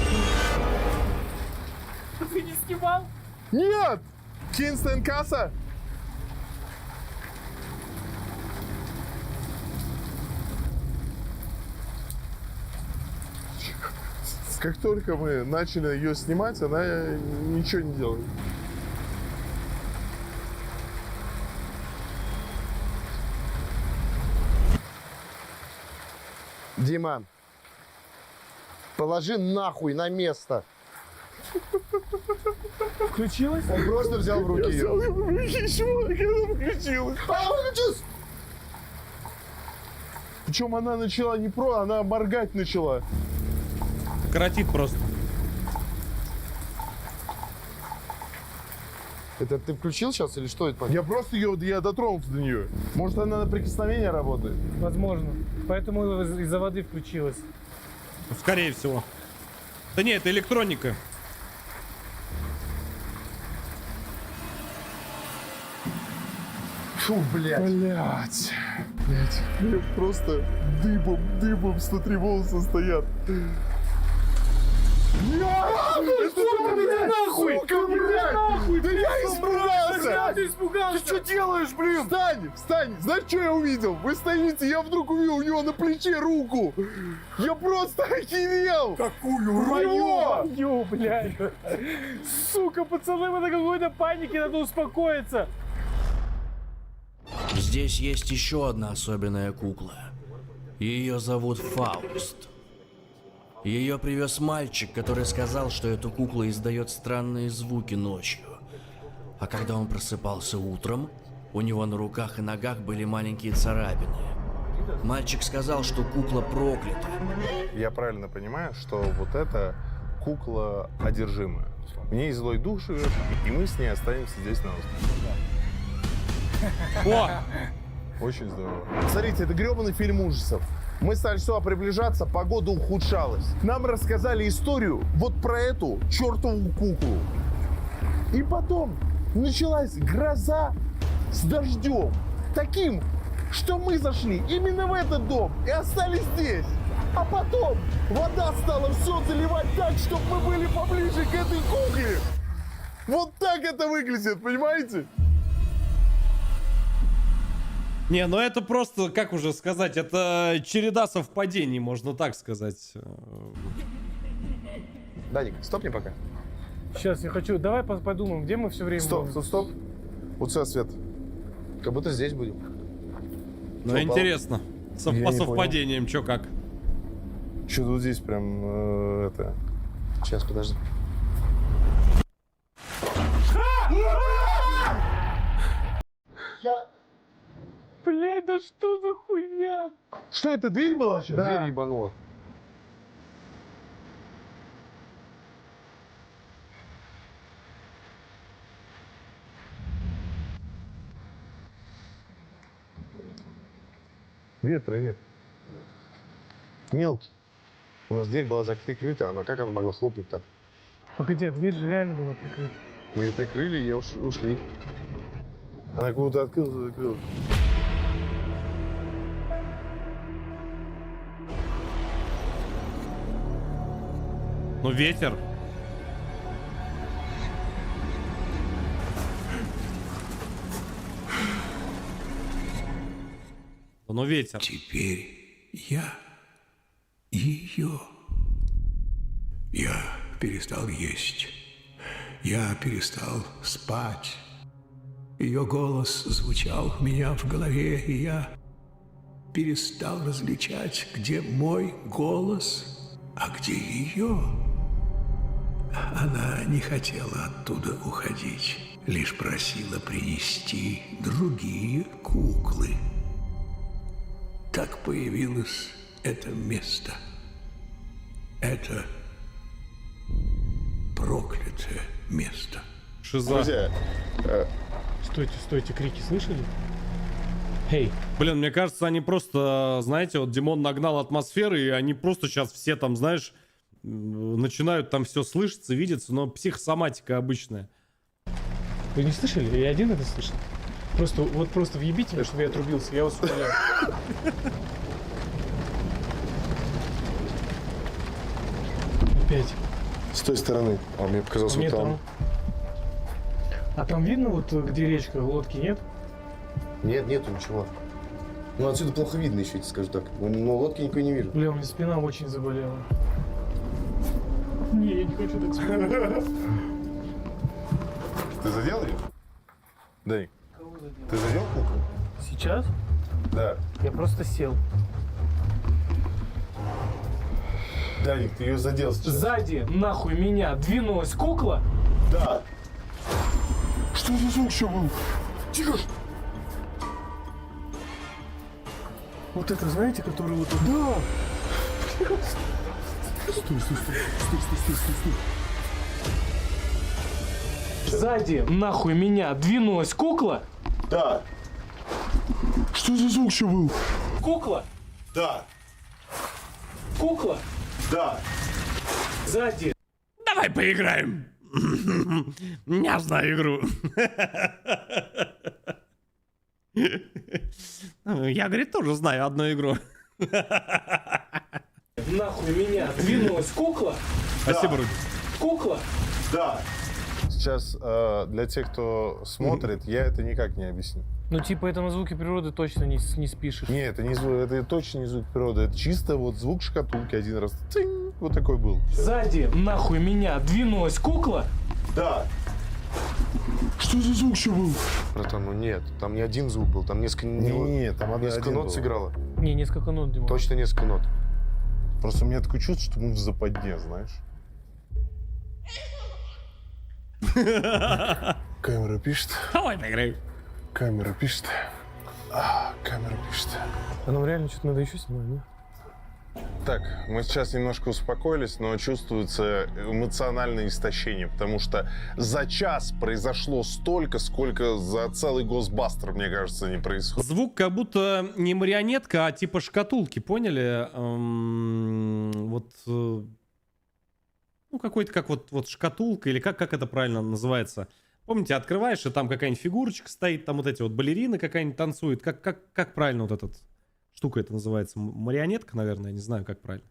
Ты не снимал? Нет! Кинстон касса? Как только мы начали ее снимать, она ничего не делает. Дима, положи нахуй на место. Включилась? Он просто взял в руки ее. Взял в руки, чувак, она включилась. Выключилась! Причем она начала она моргать начала. Коротит просто. Это ты включил сейчас или что это? Я просто я дотронулся до нее. Может, она на прикосновение работает? Возможно. Поэтому из-за воды включилась. Скорее всего. Да не, это электроника. Фу, блядь. Блядь. Мне просто дыбом 103 волоса стоят. Нахуй! Сука, блядь! Да я испугался! Ты испугался! Ты что делаешь, блин? Встань! Знаешь, что я увидел? Вы стоите, я вдруг увидел у него на плече руку. Я просто охерел! Какую? Мою, блядь! Сука, пацаны, мы на какой-то панике, надо успокоиться! Здесь есть еще одна особенная кукла. Ее зовут Фауст. Ее привез мальчик, который сказал, что эта кукла издает странные звуки ночью. А когда он просыпался утром, у него на руках и ногах были маленькие царапины. Мальчик сказал, что кукла проклята. Я правильно понимаю, что вот эта кукла одержимая. В ней злой дух живет, и мы с ней останемся здесь на острове. О! Очень здорово. Смотрите, это гребаный фильм ужасов. Мы стали сюда приближаться, погода ухудшалась. Нам рассказали историю вот про эту чертову куклу. И потом началась гроза с дождем. Таким, что мы зашли именно в этот дом и остались здесь. А потом вода стала все заливать так, чтобы мы были поближе к этой кукле. Вот так это выглядит, понимаете? Не, ну это просто, как уже сказать, это череда совпадений, можно так сказать. Даник, стопни пока. Сейчас, я хочу... Давай подумаем, где мы все время... Стоп. Вот сюда, Свет. Как будто здесь будем. Ну, интересно. Я не По совпадениям, чё как. Что тут здесь прям это... Сейчас, подожди. Блядь, да что за хуйня? Что это, дверь была сейчас? Дверь ебанула. Ветра нет. Мелкий. У нас дверь была закрыта, но как она могла хлопнуть так? Погоди, а дверь же реально была прикрыта. Мы ее прикрыли и ушли. Она как будто открыла, закрыла. Ну, ветер. Ну, ветер. Теперь я ее. Я перестал есть. Я перестал спать. Ее голос звучал у меня в голове, и я перестал различать, где мой голос, а где ее. Она не хотела оттуда уходить, лишь просила принести другие куклы. Так появилось это место. Это проклятое место. Шиза. Друзья, Стойте, крики слышали? Эй, Блин, мне кажется, они просто, знаете, вот Димон нагнал атмосферы, и они просто сейчас все там, знаешь, начинают там все слышаться, видеться, но психосоматика обычная. вы не слышали? Я один это слышал? Просто въебите меня, чтобы я отрубился, я вас умоляю. Опять. с той стороны. А мне показалось, вот там. А там видно, вот где речка, лодки нет? Нет, нету ничего. Ну, отсюда плохо видно еще, я тебе скажу так. Но лодки никакой не вижу. Бля, у меня спина очень заболела. Не, я не хочу так смотреть. Ты задел ее? Дай. Ты задел куклу? Сейчас? Да. Я просто сел. Даник, ты ее задел сейчас. Сзади, нахуй меня, двинулась кукла. Да. Что за звук еще был? Тихо. Вот это, знаете, который вот... Да! Стой. Сзади, нахуй меня, двинулась кукла. Да. Что за звук еще был? Кукла. Да. Кукла? Да. Сзади. Давай поиграем. Я знаю игру. Я, говорит, тоже знаю одну игру. Нахуй меня двинулась кукла? Спасибо, Руди. Кукла? Да. Сейчас для тех, кто смотрит, я это никак не объясню. Ну, типа, это на звуки природы точно не спишешь. Не, это не звук, это точно не звук природы. Это чисто вот звук шкатулки один раз. Цинь, вот такой был. Сзади, нахуй меня, двинулась кукла? Да. Что за звук еще был? Братан, ну нет, там не один звук был, там несколько, Не, там несколько один нот был. сыграло. Не, несколько нот, Дима. Точно несколько нот. Просто у меня такое чувство, что мы в западне, знаешь. Камера пишет. Давай поиграем. Камера пишет. Камера пишет. А нам реально что-то надо еще снимать, да? Так, мы сейчас немножко успокоились, но чувствуется эмоциональное истощение, потому что за час произошло столько, сколько за целый Госбастер, мне кажется, не происходит. Звук как будто не марионетка, а типа шкатулки, поняли? Ну, какой-то как вот шкатулка, или как это правильно называется? Помните, открываешь, и там какая-нибудь фигурочка стоит, там вот эти вот балерины какая-нибудь танцует. Как правильно вот этот штука это называется? Марионетка, наверное, я не знаю, как правильно.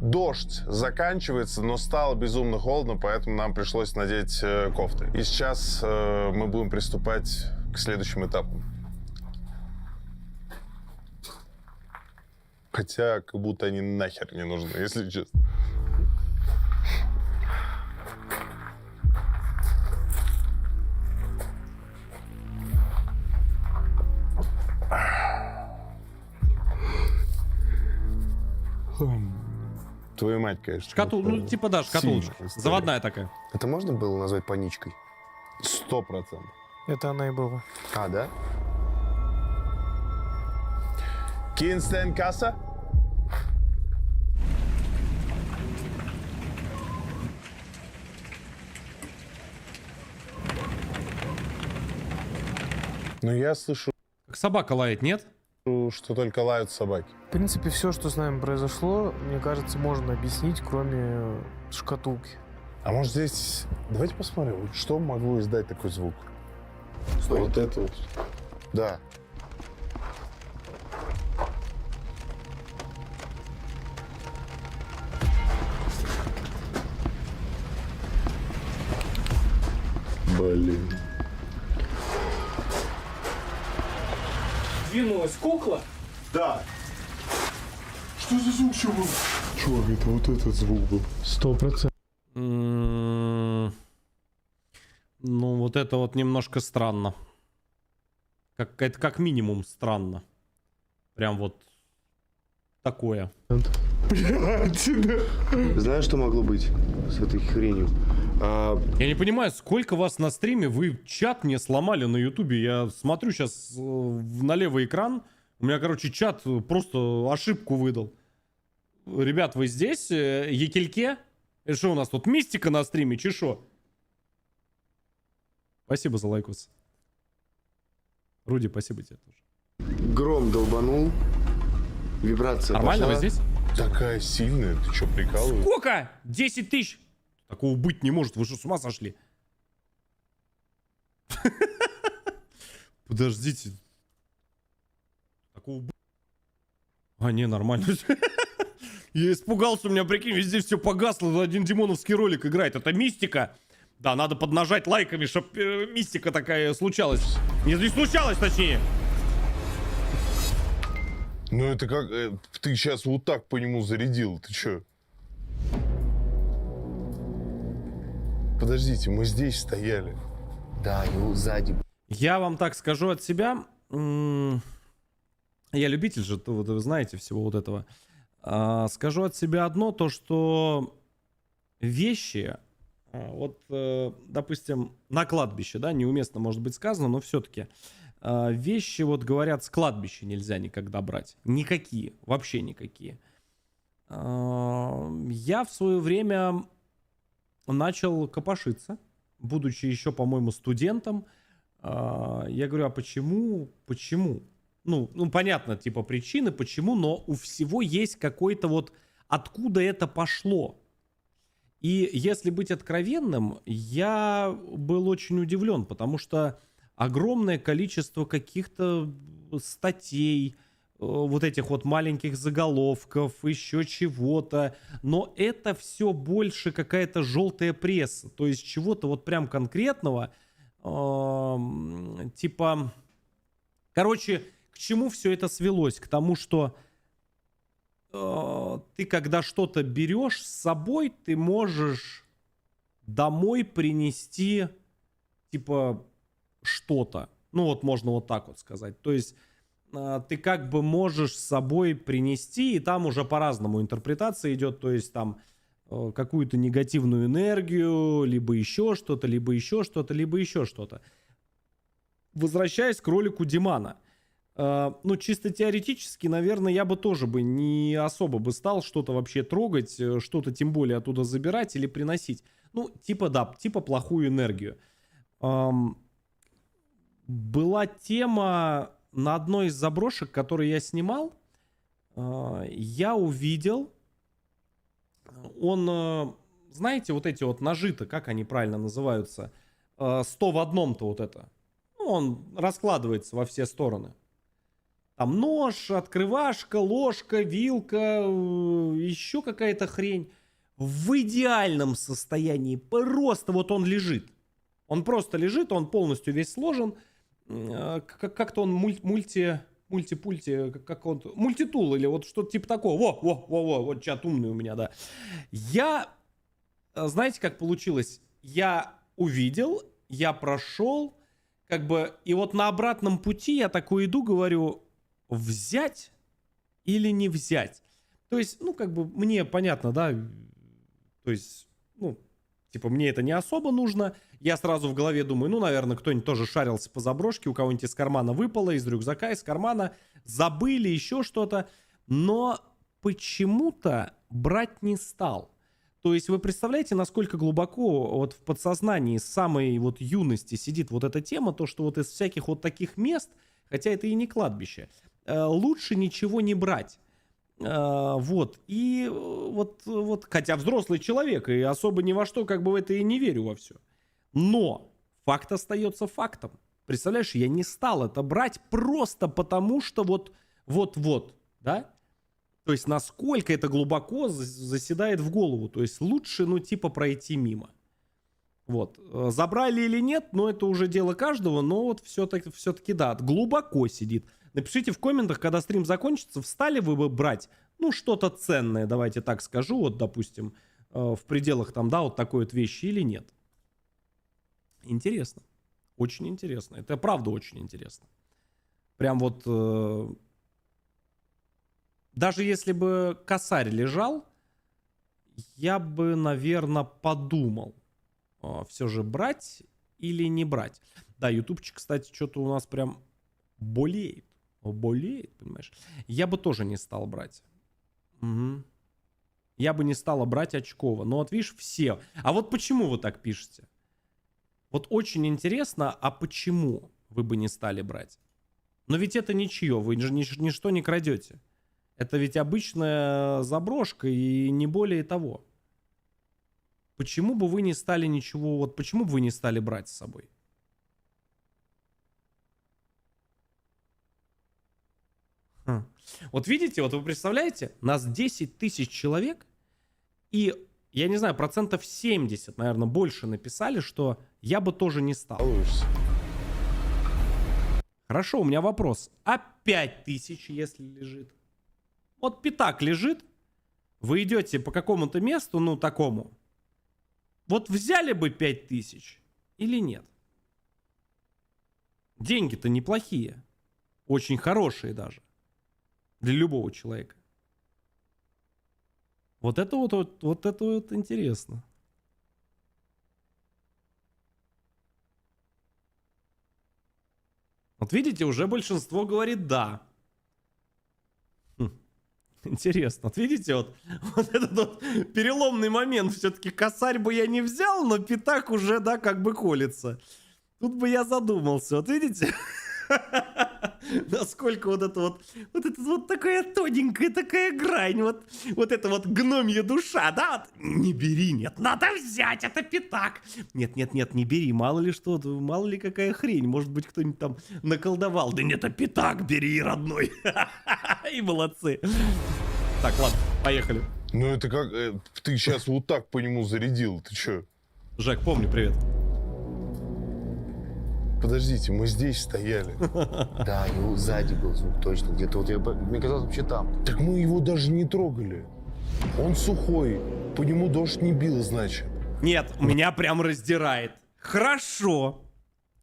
Дождь заканчивается, но стало безумно холодно, поэтому нам пришлось надеть кофты. И сейчас мы будем приступать к следующим этапам. Хотя, как будто они нахер не нужны, если честно. Твою мать, конечно. Ну, типа, да, шкатулочка. Сильная история. Заводная такая. Это можно было назвать паничкой? 100%. Это она и была. А, да? Кинстен касса? Ну, я слышу, Как собака лает, нет? что только лают собаки. В принципе, все, что с нами произошло, мне кажется, можно объяснить, кроме шкатулки. А может здесь... Давайте посмотрим, вот что могло издать такой звук. Стой. Вот это вот. Да. Блин. Двинулась кукла? Да. Что за звук еще был? Чувак, это вот этот звук был. 100%. Ну, вот это вот немножко странно. Это как минимум странно. Прям вот такое. Знаешь, что могло быть с этой хренью? Я не понимаю, сколько вас на стриме, вы чат мне сломали на ютубе. Я смотрю сейчас на левый экран. У меня, короче, чат просто ошибку выдал. Ребят, вы здесь? Екельке? Это что у нас тут, мистика на стриме, чешо? Спасибо за лайкос. Руди, спасибо тебе тоже. Гром долбанул. Вибрация Нормально, пошла. вы здесь? Такая сильная, ты что, прикалываешь? Сколько? 10 тысяч? Такого быть не может, вы что, с ума сошли? Подождите. Такого быть... А, не, нормально. Я испугался, у меня, прикинь, везде все погасло, один Димоновский ролик играет. Это мистика. Да, надо поднажать лайками, чтобы мистика такая случалась. Не случалась, точнее. Ну это как... ты сейчас вот так по нему зарядил, ты что? Подождите, мы здесь стояли. Да, и сзади. Я вам так скажу от себя. Я любитель же, вы знаете, всего вот этого. Скажу от себя одно, то что вещи, вот, допустим, на кладбище, да, неуместно может быть сказано, но все-таки вещи, вот говорят, с кладбища нельзя никогда брать. Никакие, вообще никакие. Я в свое время начал копошиться, будучи еще, по-моему, студентом. Я говорю, а почему? Почему? ну, понятно, типа причины, почему, но у всего есть какой-то вот, откуда это пошло. И если быть откровенным, я был очень удивлен, потому что огромное количество каких-то статей, вот этих вот маленьких заголовков, еще чего-то, но это все больше какая-то желтая пресса, то есть чего-то вот прям конкретного, типа, короче, к чему все это свелось? К тому, что ты, когда что-то берешь с собой, ты можешь домой принести, типа, что-то. Ну, вот можно вот так вот сказать. То есть ты как бы можешь с собой принести, и там уже по-разному интерпретация идет. То есть там какую-то негативную энергию, либо еще что-то, либо еще что-то, либо еще что-то. Возвращаясь к ролику Димана. Ну, чисто теоретически, наверное, я бы тоже бы не особо бы стал что-то вообще трогать, что-то тем более оттуда забирать или приносить. Ну, типа, да, типа плохую энергию. Была тема на одной из заброшек, которые я снимал. Я увидел, он, знаете, вот эти вот ножи-то, как они правильно называются? 100 в одном-то вот это. Ну, он раскладывается во все стороны. Там нож, открывашка, ложка, вилка, еще какая-то хрень. В идеальном состоянии. Просто вот он лежит. Он просто лежит, он полностью весь сложен. Как-то он мультипульти, как он, мультитул или вот что-то типа такого. Во, вот чат умный у меня, да. Я, знаете, как получилось? Я увидел, я прошел, как бы, и вот на обратном пути я такой иду, говорю, взять или не взять? То есть, ну, как бы, мне понятно, да, то есть, ну, типа, мне это не особо нужно. Я сразу в голове думаю, ну, наверное, кто-нибудь тоже шарился по заброшке, у кого-нибудь из кармана выпало, из рюкзака, из кармана, забыли, еще что-то. Но почему-то брать не стал. То есть вы представляете, насколько глубоко вот в подсознании с самой вот юности сидит вот эта тема, то, что вот из всяких вот таких мест, хотя это и не кладбище, лучше ничего не брать. Вот, и вот, хотя взрослый человек, и особо ни во что, как бы в это и не верю во все. Но факт остается фактом. Представляешь, я не стал это брать просто потому, что вот, да? То есть, насколько это глубоко заседает в голову. То есть, лучше, ну, типа, пройти мимо. Вот. Забрали или нет, ну, это уже дело каждого, но вот все-таки, да, глубоко сидит. Напишите в комментах, когда стрим закончится, встали вы бы брать, ну, что-то ценное, давайте так скажу, вот, допустим, в пределах там, да, вот такой вот вещи или нет. Интересно. Очень интересно. Это правда очень интересно. Прям вот... Даже если бы косарь лежал, я бы, наверное, подумал, все же брать или не брать. Да, ютубчик, кстати, что-то у нас прям болеет. Болеет, понимаешь? Я бы тоже не стал брать. Угу. Я бы не стал брать Очкова. Но вот видишь, все. А вот почему вы так пишете? Вот очень интересно, а почему вы бы не стали брать? Но ведь это ничье, вы же ничто не крадете. Это ведь обычная заброшка и не более того. Почему бы вы не стали ничего, вот почему бы вы не стали брать с собой? Вот видите, вот вы представляете, нас 10 тысяч человек, и, я не знаю, 70%, наверное, больше написали, что я бы тоже не стал. Хорошо, у меня вопрос. А 5000, если лежит? Вот пятак лежит, вы идете по какому-то месту, ну, такому. Вот взяли бы 5000 или нет? Деньги-то неплохие. Очень хорошие даже. Для любого человека. Вот это вот интересно. Вот видите, уже большинство говорит да. Интересно. Вот видите, вот этот вот переломный момент. Все-таки косарь бы я не взял, но пятак уже, да, как бы колется. Тут бы я задумался. Вот видите? насколько вот это вот такая тоненькая такая грань, вот это вот гномья душа, да, вот, не бери, нет, надо взять, это пятак. Нет, не бери, мало ли что, мало ли какая хрень, может быть кто-нибудь там наколдовал. Да нет, это пятак, бери, родной. И молодцы. Так, ладно, поехали. Ну это как, ты сейчас вот так по нему зарядил, ты чё? Жек, помню, привет. Подождите, мы здесь стояли. Да, и сзади был звук, точно. Где-то вот мне казалось, вообще там. Так мы его даже не трогали. Он сухой, по нему дождь не бил, значит. Нет, меня прям раздирает. Хорошо.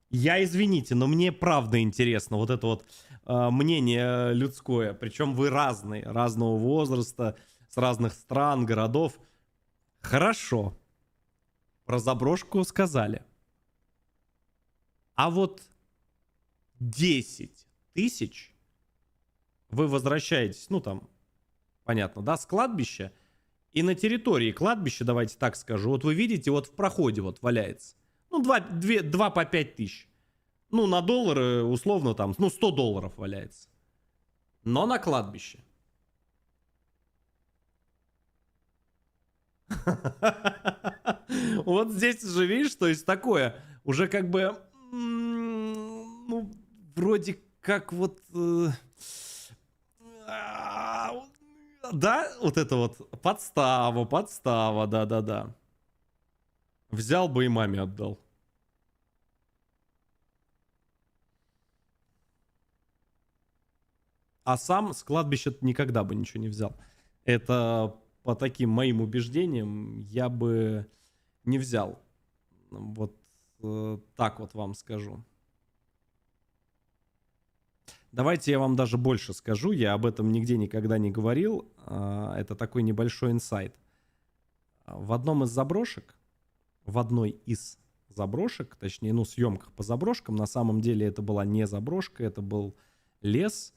Я, извините, но мне правда интересно вот это вот мнение людское. Причем вы разные, разного возраста, с разных стран, городов. Хорошо. Про заброшку сказали. А вот 10 тысяч вы возвращаетесь, ну там, понятно, да, с кладбища. И на территории кладбища, давайте так скажу, вот вы видите, вот в проходе вот валяется. Ну, 2 по 5 тысяч. Ну, на доллары, условно, там, ну, $100 валяется. Но на кладбище. Вот здесь уже, видишь, то есть такое, уже как бы, ну, вроде как вот... Да, вот это вот подстава, да. Взял бы и маме отдал. А сам с кладбища никогда бы ничего не взял. Это по таким моим убеждениям я бы не взял. Вот так вот вам скажу. Давайте я вам даже больше скажу. Я об этом нигде никогда не говорил. Это такой небольшой инсайт. В одной из заброшек, точнее, ну, съемках по заброшкам, на самом деле это была не заброшка, это был лес.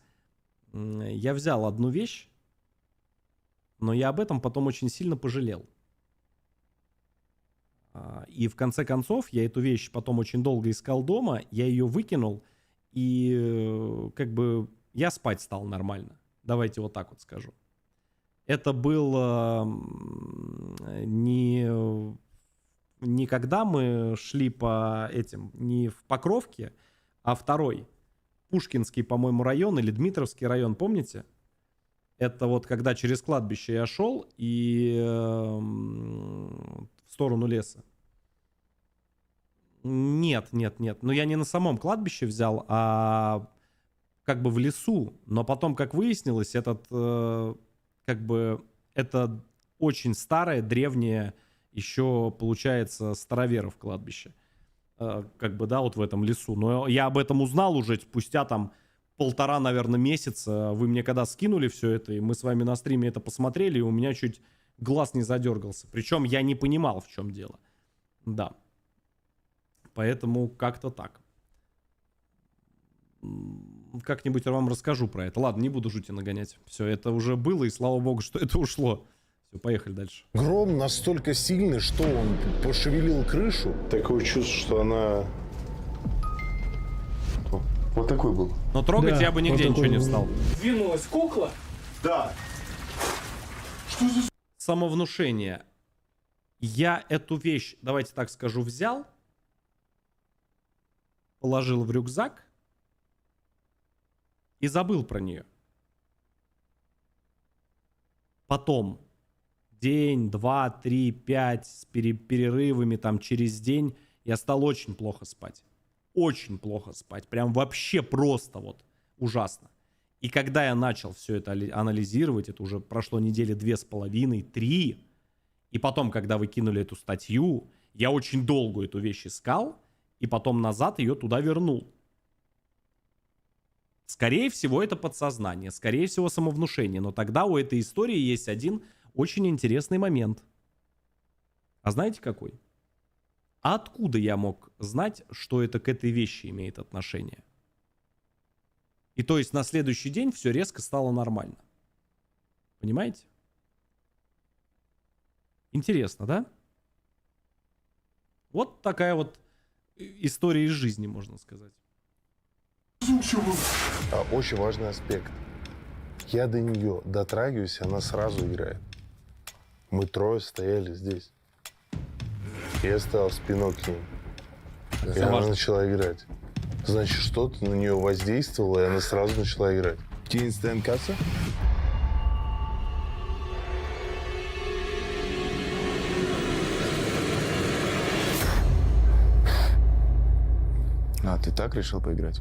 Я взял одну вещь, но я об этом потом очень сильно пожалел. И в конце концов я эту вещь потом очень долго искал дома, я ее выкинул, и как бы я спать стал нормально. Давайте вот так вот скажу. Это было не когда мы шли по этим, не в Покровке, а второй. Пушкинский, по-моему, район или Дмитровский район, помните? Это вот когда через кладбище я шел и в сторону леса. Нет. Ну, я не на самом кладбище взял, а как бы в лесу. Но потом, как выяснилось, это очень старое, древнее, еще, получается, староверов кладбище. Как бы, да, вот в этом лесу. Но я об этом узнал уже спустя там 1,5, наверное, месяца. Вы мне когда скинули все это, и мы с вами на стриме это посмотрели, и у меня чуть глаз не задергался. Причем я не понимал, в чем дело. Да. Поэтому как-то так. Как-нибудь я вам расскажу про это. Ладно, не буду жути нагонять. Все, это уже было, и слава богу, что это ушло. Все, поехали дальше. Гром настолько сильный, что он пошевелил крышу. Такое чувство, что она... Вот такой был. Но трогать я бы нигде ничего не стал. Двинулась кукла? Да. Самовнушение. Я эту вещь, давайте так скажу, взял, положил в рюкзак и забыл про нее. Потом день, 2, 3, 5 с перерывами там через день я стал очень плохо спать. Очень плохо спать. Прям вообще просто вот ужасно. И когда я начал все это анализировать, это уже прошло недели 2,5, 3. И потом, когда вы кинули эту статью, я очень долго эту вещь искал, и потом назад ее туда вернул. Скорее всего, это подсознание, скорее всего, самовнушение. Но тогда у этой истории есть один очень интересный момент. А знаете какой? А откуда я мог знать, что это к этой вещи имеет отношение? И то есть на следующий день все резко стало нормально. Понимаете? Интересно, да? Вот такая вот история из жизни, можно сказать. Очень важный аспект. Я до нее дотрагиваюсь, она сразу играет. Мы трое стояли здесь. Я стоял спиной к ним. И она начала играть. Значит, что-то на нее воздействовало, и она сразу начала играть. Кинстен касса? А, ты так решил поиграть?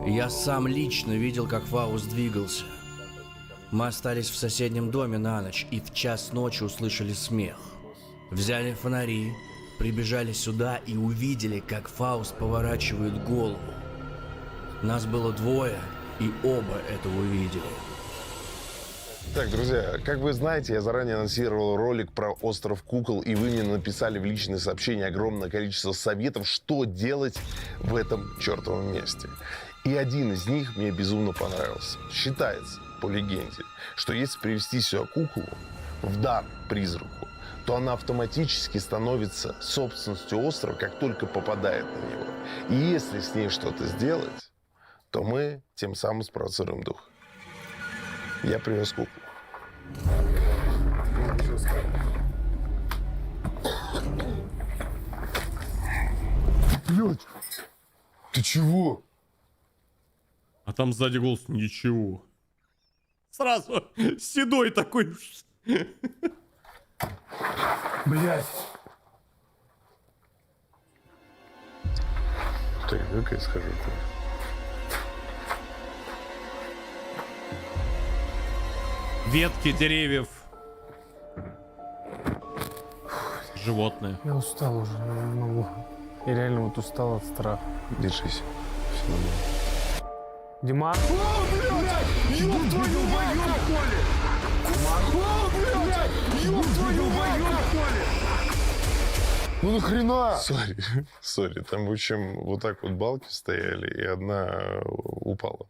Я сам лично видел, как Фауст двигался. Мы остались в соседнем доме на ночь и в час ночи услышали смех. Взяли фонари, прибежали сюда и увидели, как Фауст поворачивает голову. Нас было двое, и оба это увидели. Так, друзья, как вы знаете, я заранее анонсировал ролик про остров кукол, и вы мне написали в личные сообщения огромное количество советов, что делать в этом чертовом месте. И один из них мне безумно понравился. Считается, по легенде, что если привести сюда куклу в дар призраку, то она автоматически становится собственностью острова, как только попадает на него. И если с ней что-то сделать, то мы тем самым спровоцируем дух. Я привез куклу. Блядь, ты чего? А там сзади голос ничего. Сразу седой такой. Блядь. Так, как я скажу? Ветки деревьев. Животные. Я устал уже, я не могу. Я реально вот устал от страха. Держись. Все нормально. Дима? Ёб твою мать, Коля! Ёб твою мать, Коля! Ну нахрена? Сори, там, в общем, вот так вот балки стояли, и одна упала.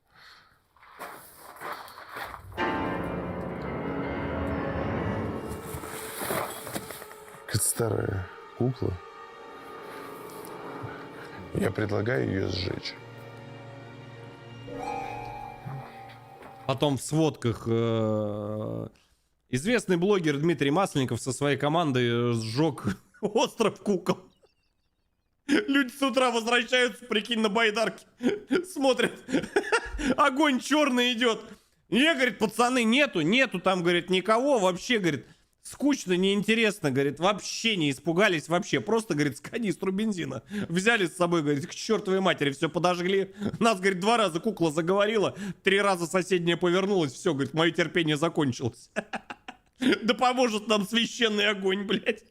Это старая кукла. Я предлагаю ее сжечь. Потом в сводках известный блогер Дмитрий Масленников со своей командой сжег остров кукол. Люди с утра возвращаются, прикинь, на байдарке. Смотрят. Огонь черный идет. Не, говорит, пацаны, нету там, говорит, никого. Вообще, говорит, скучно, неинтересно, говорит, вообще не испугались, вообще. Просто, говорит, с канистру бензина взяли с собой, говорит, к чертовой матери, все подожгли. Нас, говорит, 2 раза кукла заговорила, 3 раза соседняя повернулась, все, говорит, мое терпение закончилось. Да поможет нам священный огонь, блядь.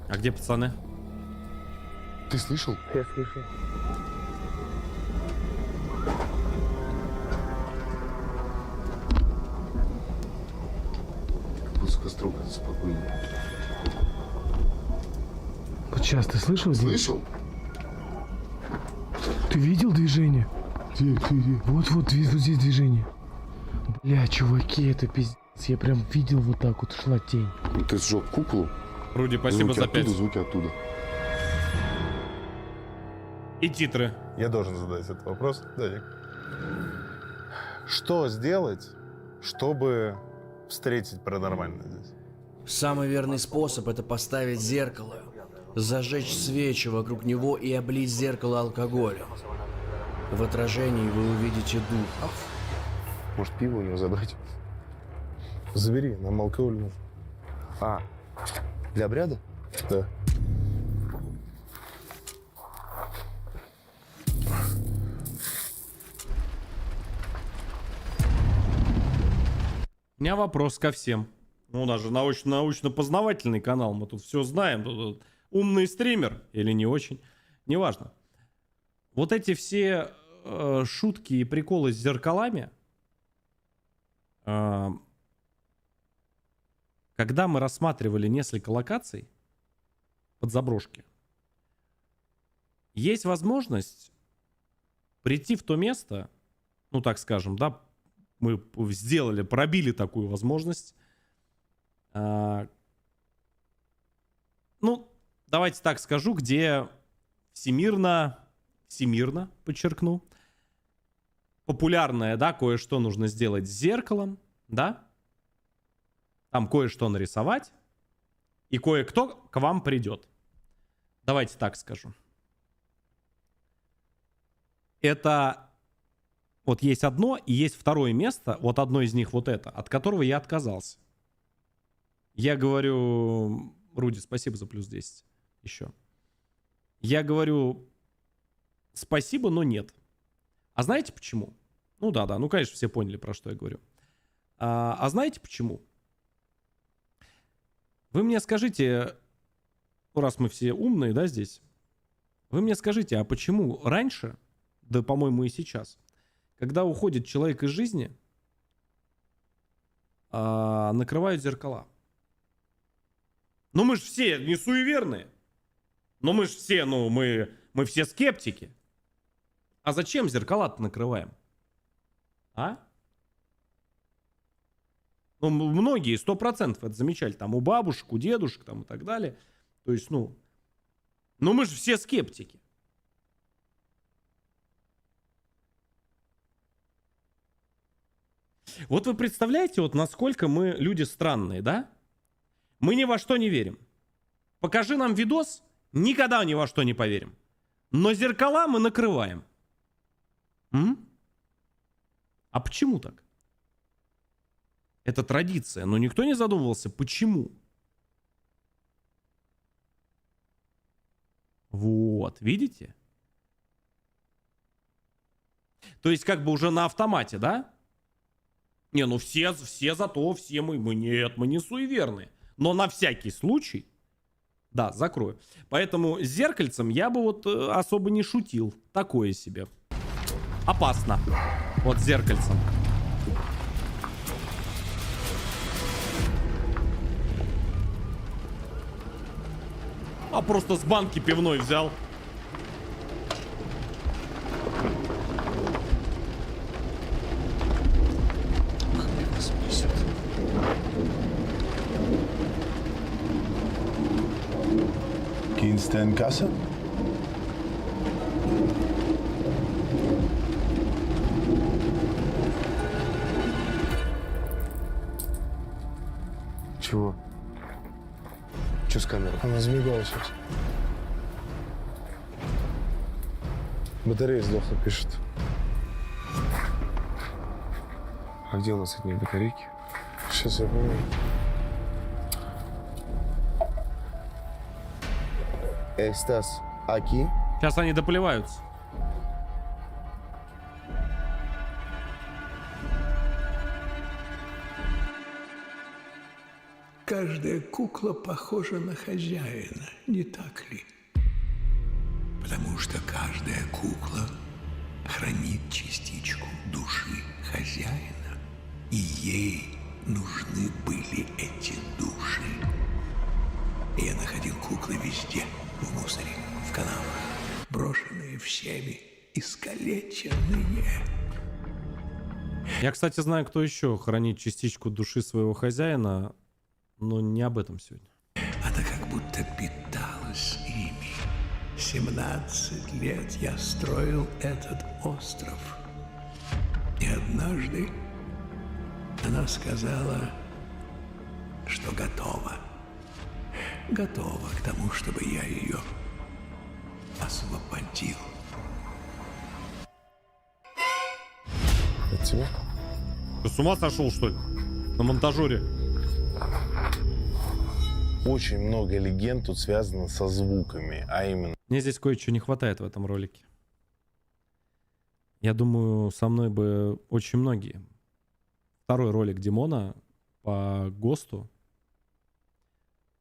А где пацаны? Ты слышал? Я слышал. Пусть костром спокойно. Вот сейчас ты слышал? Слышал? Ты видел движение? Где? Вот здесь движение. Бля, чуваки, это пиздец. Я прям видел вот так вот шла тень. Ты сжег куклу? Руди, спасибо за 5. Звуки оттуда. И титры. Я должен задать этот вопрос, Даник. Что сделать, чтобы встретить паранормальное здесь? Самый верный способ — это поставить зеркало, зажечь свечи вокруг него и облить зеркало алкоголем. В отражении вы увидите духов. Может, пиво у него забрать? Забери, нам алкоголь нужен. А, для обряда? Да. У меня вопрос ко всем. Ну, у нас же научно-познавательный канал, мы тут все знаем. Тут умный стример или не очень, неважно. Вот эти все шутки и приколы с зеркалами, когда мы рассматривали несколько локаций под заброшки, есть возможность прийти в то место, ну так скажем, да, мы сделали, пробили такую возможность. Ну, давайте так скажу, где всемирно, подчеркну, популярное, да, кое-что нужно сделать с зеркалом, да, там кое-что нарисовать, и кое-кто к вам придет. Давайте так скажу. Это вот есть одно и есть второе место, вот одно из них вот это, от которого я отказался. Я говорю, Руди, спасибо за плюс 10 еще. Я говорю, спасибо, но нет. А знаете почему? Ну да, ну конечно все поняли, про что я говорю. А знаете почему? Вы мне скажите, раз мы все умные, да, здесь, вы мне скажите, а почему раньше, да, по-моему, и сейчас, когда уходит человек из жизни, накрывают зеркала? Ну мы же все не суеверные. Ну мы же все, мы все скептики. А зачем зеркала-то накрываем? А? Ну, многие 100% это замечали. Там у бабушек, у дедушек там и так далее. То есть, ну мы же все скептики. Вот вы представляете, вот насколько мы люди странные, да? Мы ни во что не верим. Покажи нам видос, никогда ни во что не поверим. Но зеркала мы накрываем. А почему так? Это традиция, но никто не задумывался, почему. Вот, видите? То есть как бы уже на автомате, да? Не, ну все зато, все мы нет, мы не суеверные. Но на всякий случай, да, закрою. Поэтому с зеркальцем я бы вот особо не шутил. Такое себе. Опасно. Вот с зеркальцем. А просто с банки пивной взял. Kingston касса? Чего? Че с камерой? Она замигала сейчас. Батарея сдохла, пишет. А где у нас от них батарейки? Сейчас я помню. Стас, Аки. Сейчас они доплеваются. Каждая кукла похожа на хозяина, не так ли? Потому что каждая кукла хранит частичку души хозяина, и ей нужны были эти души. И я находил куклы везде, в мусоре, в каналах, брошенные всеми, искалеченные. Я, кстати, знаю, кто еще хранит частичку души своего хозяина, но не об этом сегодня. Она как будто питалась ими. 17 лет я строил этот остров. И однажды она сказала, что готова. Готова к тому, чтобы я ее освободил. От тебя? Ты с ума сошел, что ли? На монтажере. Очень много легенд тут связано со звуками, а именно... Мне здесь кое-чего не хватает в этом ролике. Я думаю, со мной бы очень многие. Второй ролик Димона по ГОСТу,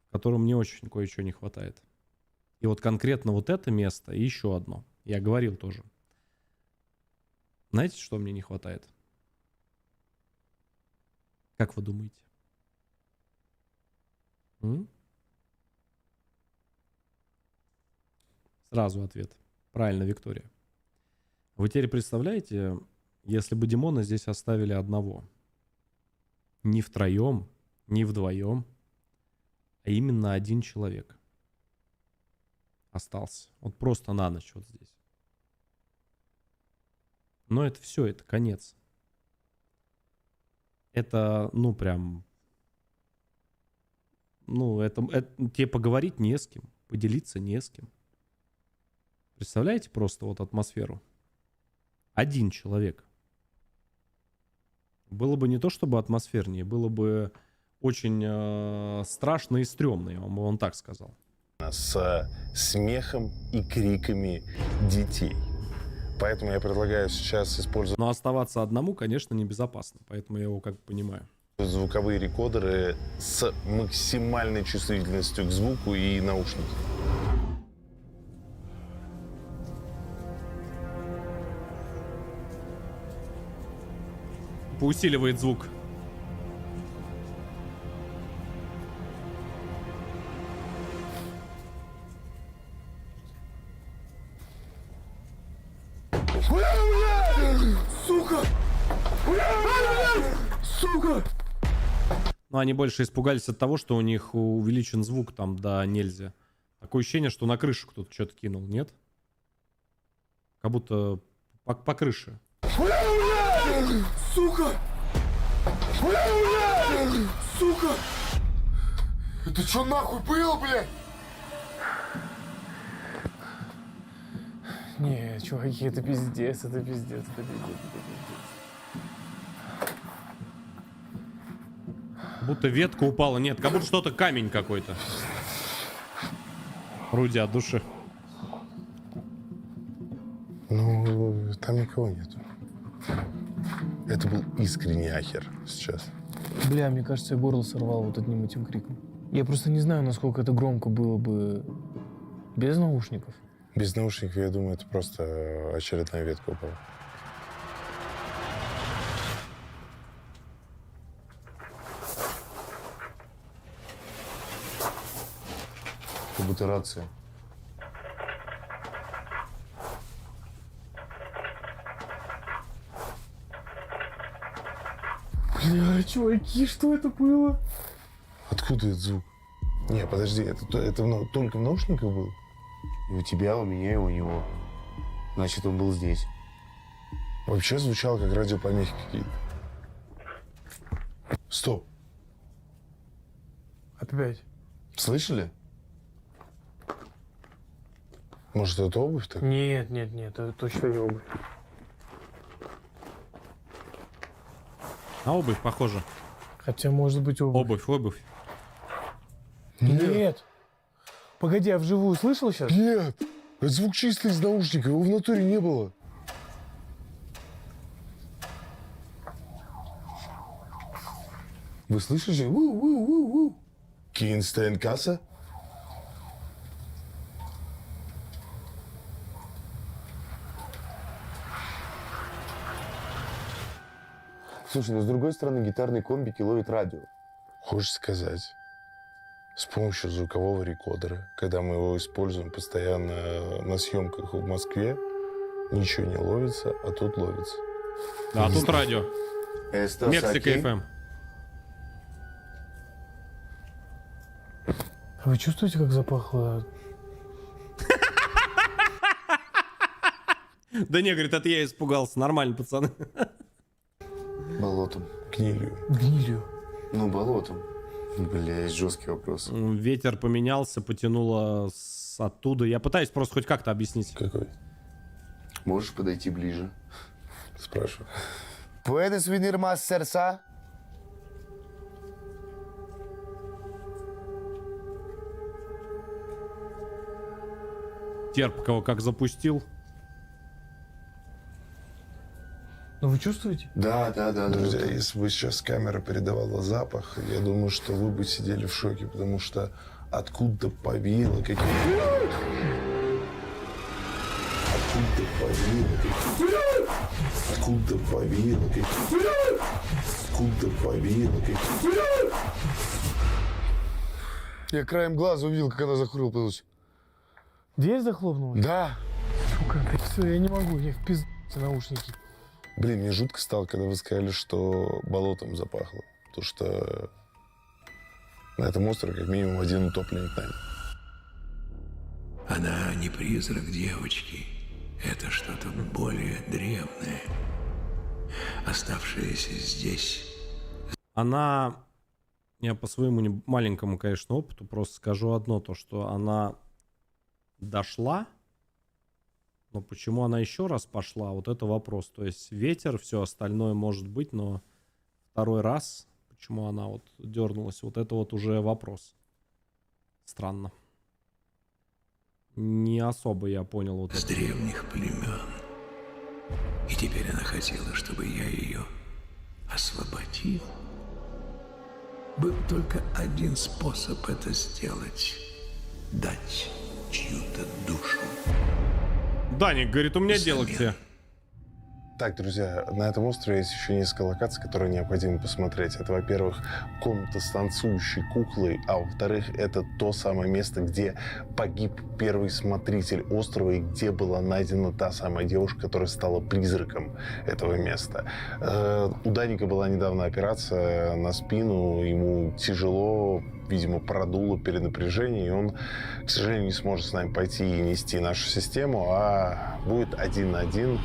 в котором мне очень кое-чего не хватает. И вот конкретно вот это место и еще одно. Я говорил тоже. Знаете, что мне не хватает? Как вы думаете? Сразу ответ. Правильно, Виктория. Вы теперь представляете, если бы Димона здесь оставили одного? Не втроем, не вдвоем, а именно один человек остался. Вот просто на ночь вот здесь. Но это все, это конец. Это, ну, прям... Ну, это тебе поговорить не с кем, поделиться не с кем. Представляете просто вот атмосферу? Один человек. Было бы не то чтобы атмосфернее, было бы очень страшно и стрёмно, я вам он так сказал. С смехом и криками детей. Поэтому я предлагаю сейчас использовать Но оставаться одному, конечно, небезопасно, поэтому я его как бы понимаю. звуковые рекордеры с максимальной чувствительностью к звуку и наушники. Поусиливает звук. Сука! Сука! Но они больше испугались от того, что у них увеличен звук там до нельзя. Такое ощущение, что на крышу кто-то что-то кинул, нет? Как будто по крыше. Сука! Сука! Это что нахуй было, блядь? Не, чуваки, это пиздец, это пиздец, это пиздец, это пиздец. Будто ветка упала. Нет, как будто что-то камень какой-то. Руди от души. Ну, там никого нету. Это был искренний ахер сейчас. Бля, мне кажется, я горло сорвал вот одним этим криком. Я просто не знаю, насколько это громко было бы без наушников. Без наушников, я думаю, это просто очередная ветка упала. Как будто рация. Бля, чуваки, что это было? Откуда этот звук? Не, подожди, это только в наушниках был? И у тебя, у меня и у него. Значит, он был здесь. Вообще звучало как радиопомехи какие-то. Стоп. Опять. Слышали? Может, это обувь так? Нет, нет, нет, это точно не обувь. На обувь похоже. Хотя, может быть, обувь. Обувь. Нет. Погоди, а вживую слышал сейчас? Нет. Это звук чистый из наушника, его в натуре не было. Вы слышите? Кинстейн касса? Слушай, но с другой стороны, гитарные комбики ловят радио. Хочешь сказать, с помощью звукового рекордера, когда мы его используем постоянно на съемках в Москве, ничего не ловится, а тут ловится. Да, а тут радио. Мексика FM. А вы чувствуете, как запахло? Да не, говорит, это я испугался. Нормально, пацаны. Болотом. Гнилью. Гнилью. Ну, болотом. Бля, есть жесткий вопрос. Ветер поменялся, потянуло оттуда. Я пытаюсь просто хоть как-то объяснить. Какой? Можешь подойти ближе? Спрашиваю. ¿Puedes venir más cerca? Терпкого как запустил. Ну вы чувствуете? Да. Друзья, если бы сейчас камера передавала запах, я думаю, что вы бы сидели в шоке, потому что откуда повеяло какие-то... Откуда повеяло какие-то... Я краем глаза увидел, как она захлопнулась. Дверь захлопнулась? Да. Сука, все, я не могу, я в пизду наушники. Блин, мне жутко стало, когда вы сказали, что болотом запахло. Потому что на этом острове как минимум один утопленник нами. Она не призрак девочки. Это что-то более древнее, оставшееся здесь. Она... Я по своему маленькому, конечно, опыту просто скажу одно, то что она дошла, но почему она еще раз пошла, вот это вопрос. То есть ветер, все остальное может быть, но второй раз, почему она вот дернулась, вот это вот уже вопрос. Странно. Не особо я понял вот С это. древних племен. И теперь она хотела, чтобы я ее освободил. Был только один способ это сделать. Дать чью-то душу. Даник говорит, у меня дело к тебе. Так, друзья, на этом острове есть еще несколько локаций, которые необходимо посмотреть. Это, во-первых, комната с танцующей куклой, а во-вторых, это то самое место, где погиб первый смотритель острова и где была найдена та самая девушка, которая стала призраком этого места. У Даника была недавно операция на спину, ему тяжело, видимо, продуло перенапряжение, и он, к сожалению, не сможет с нами пойти и нести нашу систему, а будет один на один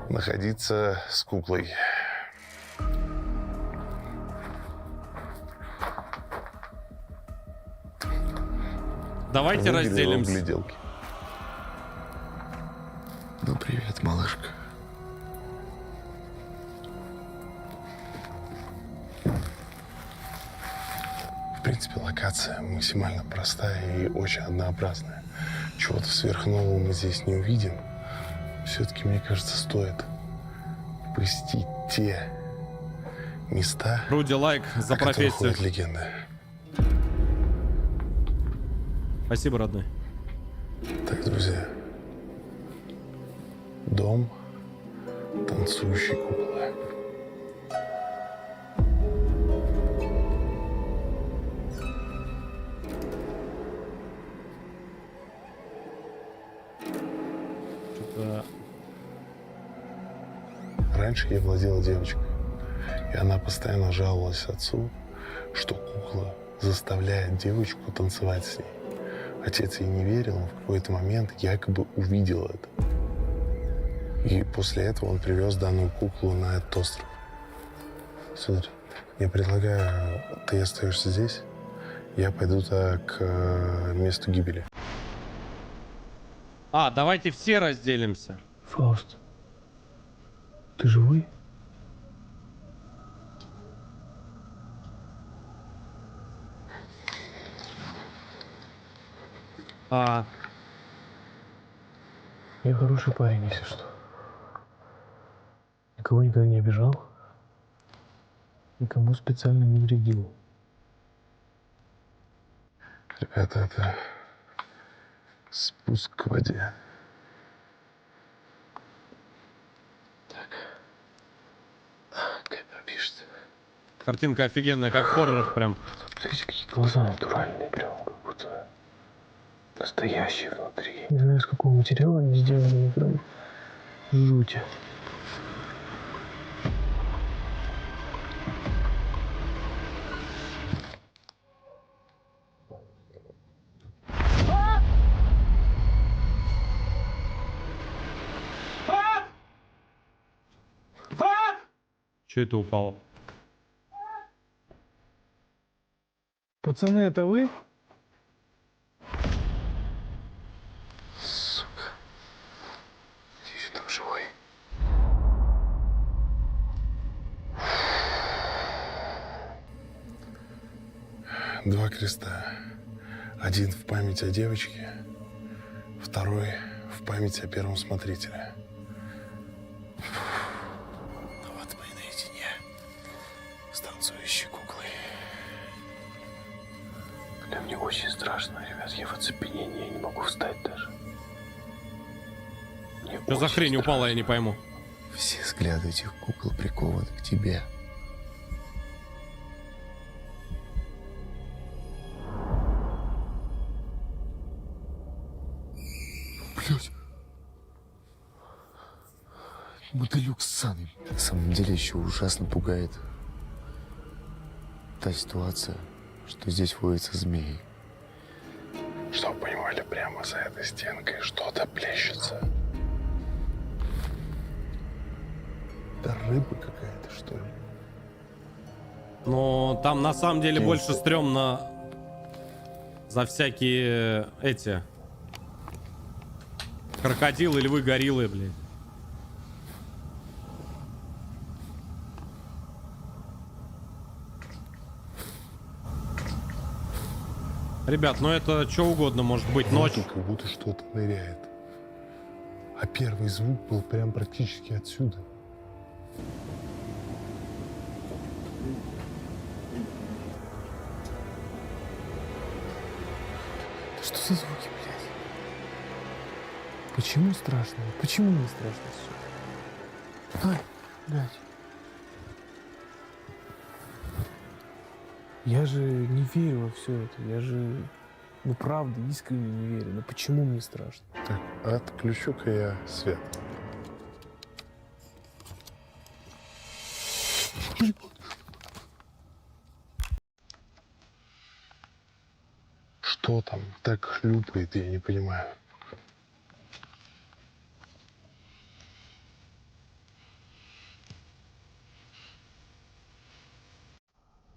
находиться с куклой. Давайте разделимся. Гляделки. Ну, привет, малышка. В принципе, локация максимально простая и очень однообразная. Чего-то сверхнового мы здесь не увидим. Все-таки, мне кажется, стоит посетить те места, Руди, лайк за о которых профессию. ходят легенды. Спасибо, родной. Так, друзья. Дом танцующей куклы. Что-то... Раньше я владела девочкой, и она постоянно жаловалась отцу, что кукла заставляет девочку танцевать с ней. Отец ей не верил, но в какой-то момент якобы увидел это. И после этого он привез данную куклу на этот остров. Сударь, я предлагаю, ты остаешься здесь, я пойду к месту гибели. А, давайте все разделимся. Фауст, ты живой? А, Я хороший парень, если что. Никого никогда не обижал. Никому специально не вредил. Ребята, это спуск к воде. Камера пишет. картинка офигенная, как в хоррорах прям. Смотрите, какие глаза натуральные, прям как будто настоящие внутри. Не знаю, из какого материала они сделаны, прям жуть. Че это упало? Пацаны, это вы? Сука. Ты еще там живой? 2 креста. Один в память о девочке, второй в память о первом смотрителе. Ну вот мы и наедине с танцующей куклой. Бля, мне очень страшно, ребят, я в оцепенении, я не могу встать даже. Мне Что за очень хрень страшно. упала, я не пойму. Все взгляды этих кукол прикованы к тебе. Блять. Мотылюк ссаный. На самом деле еще ужасно пугает та ситуация, что здесь водятся змеи. Чтобы вы понимали, прямо за этой стенкой что-то плещется. Это рыба какая-то, что ли? Но там на самом деле больше стрёмно за всякие эти крокодилы, львы, гориллы, блин. Ребят, ну это что угодно может быть. Ночь. Как будто что-то ныряет. А первый звук был прям практически отсюда. Что за звуки, блядь? Почему страшно? Почему мне страшно сейчас? Ай, блядь. Я же не верю во все это. Я же, ну правда, искренне не верю. Но почему мне страшно? Так, отключу-ка я свет. Что там так хлюпает, я не понимаю.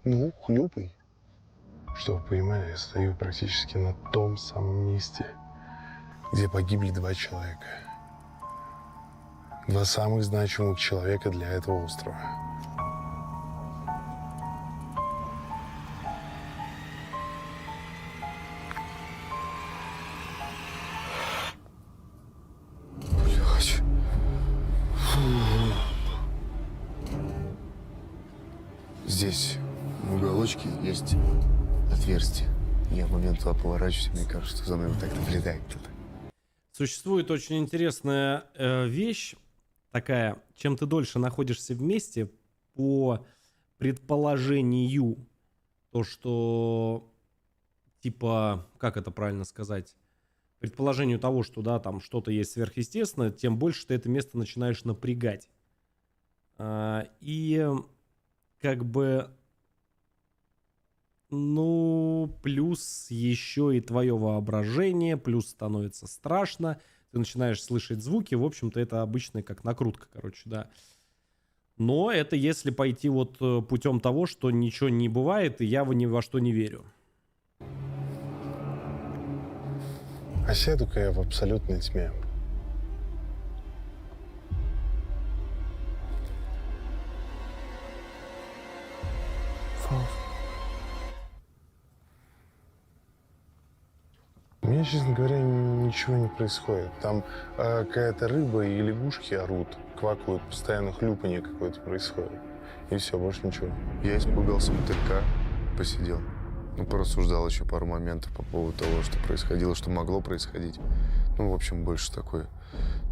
Ну, хлюпай. Что вы понимали, я стою практически на том самом месте, где погибли 2 человека. 2 самых значимых человека для этого острова. Блять. Здесь в уголочке есть отверстие. Я в момент туда поворачиваюсь, мне кажется, что за мной вот так наблюдает кто-то. Существует очень интересная вещь такая. Чем ты дольше находишься вместе, по предположению, то что типа, как это правильно сказать, предположению того, что да, там что-то есть сверхъестественное, тем больше ты это место начинаешь напрягать. И как бы, ну, плюс еще и твое воображение, плюс становится страшно, ты начинаешь слышать звуки, в общем-то, это обычная как накрутка, короче, да. Но это если пойти вот путем того, что ничего не бывает, и я ни во что не верю. А сяду-ка я в абсолютной тьме. Фауст. У меня, честно говоря, ничего не происходит. Там какая-то рыба и лягушки орут, квакают, постоянно хлюпанье какое-то происходит. И все, больше ничего. Я испугался мотылька, посидел. Ну, порассуждал еще пару моментов по поводу того, что происходило, что могло происходить. Ну, в общем, больше такое.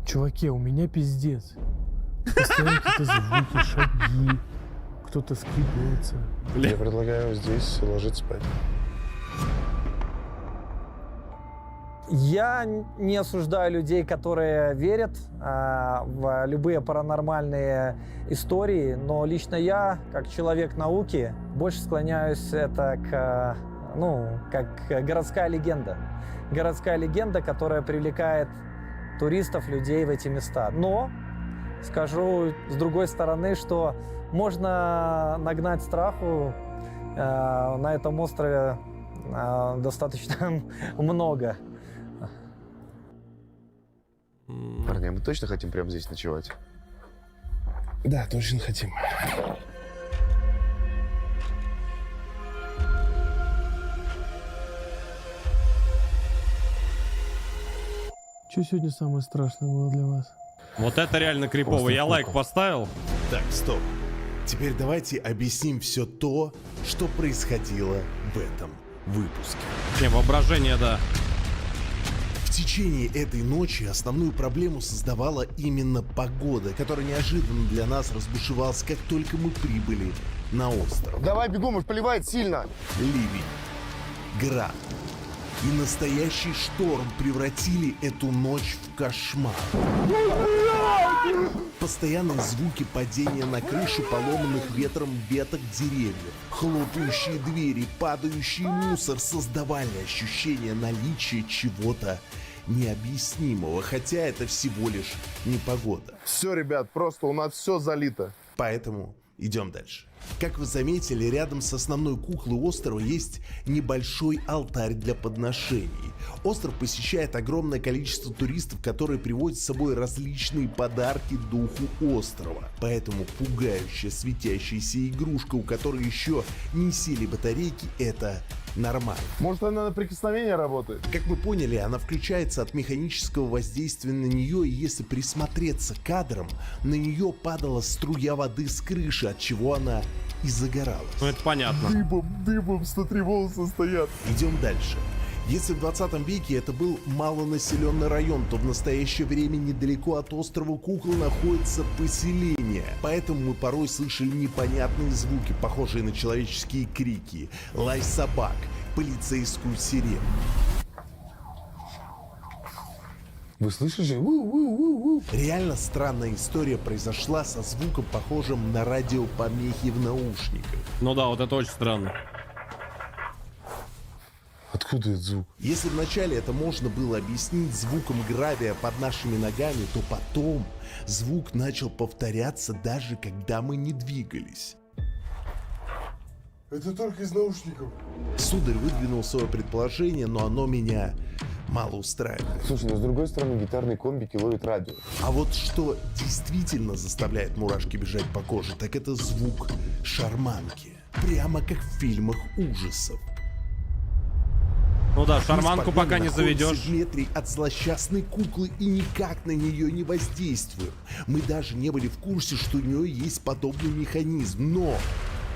Чуваки, у меня пиздец. Постоянно какие-то звуки, шаги. Кто-то скрипывается. Я предлагаю здесь ложиться спать. Я не осуждаю людей, которые верят в любые паранормальные истории, но лично я, как человек науки, больше склоняюсь это к, как городская легенда. Городская легенда, которая привлекает туристов, людей в эти места. Но скажу с другой стороны, что можно нагнать страху на этом острове достаточно много. Парни, а мы точно хотим прямо здесь ночевать? Да, точно хотим. Что сегодня самое страшное было для вас? Вот это реально крипово. Я лайк поставил. Так, стоп. Теперь давайте объясним все то, что происходило в этом выпуске. Не, воображение, да. В течение этой ночи основную проблему создавала именно погода, которая неожиданно для нас разбушевалась, как только мы прибыли на остров. Давай бегом, уж поливает сильно. Ливень, град и настоящий шторм превратили эту ночь в кошмар. Постоянные звуки падения на крышу поломанных ветром веток деревьев, хлопающие двери, падающий мусор создавали ощущение наличия чего-то необъяснимого, хотя это всего лишь непогода. Все, ребят, просто у нас все залито. Поэтому идем дальше. Как вы заметили, рядом с основной куклой острова есть небольшой алтарь для подношений. Остров посещает огромное количество туристов, которые приводят с собой различные подарки духу острова. Поэтому пугающая светящаяся игрушка, у которой еще не сели батарейки, это нормально. Может, она на прикосновение работает? Как мы поняли, она включается от механического воздействия на нее, и если присмотреться к кадрам, на нее падала струя воды с крыши, от чего она и загоралась. Ну это понятно. Дыбом 103 волоса стоят. Идем дальше. Если в 20 веке это был малонаселенный район, то в настоящее время недалеко от острова Кукол находится поселение. Поэтому мы порой слышали непонятные звуки, похожие на человеческие крики, лай собак, полицейскую сирену. Вы слышите? Реально странная история произошла со звуком, похожим на радиопомехи в наушниках. Ну да, вот это очень странно. Откуда этот звук? Если вначале это можно было объяснить звуком гравия под нашими ногами, то потом звук начал повторяться даже когда мы не двигались. Это только из наушников. Сударь выдвинул свое предположение, но оно меня мало устраивает. Слушай, но с другой стороны, гитарные комбики ловят радио. А вот что действительно заставляет мурашки бежать по коже, так это звук шарманки. Прямо как в фильмах ужасов. Ну да, шарманку пока не заведешь. В метре от злосчастной куклы и никак на нее не воздействуем. Мы даже не были в курсе, что у нее есть подобный механизм, но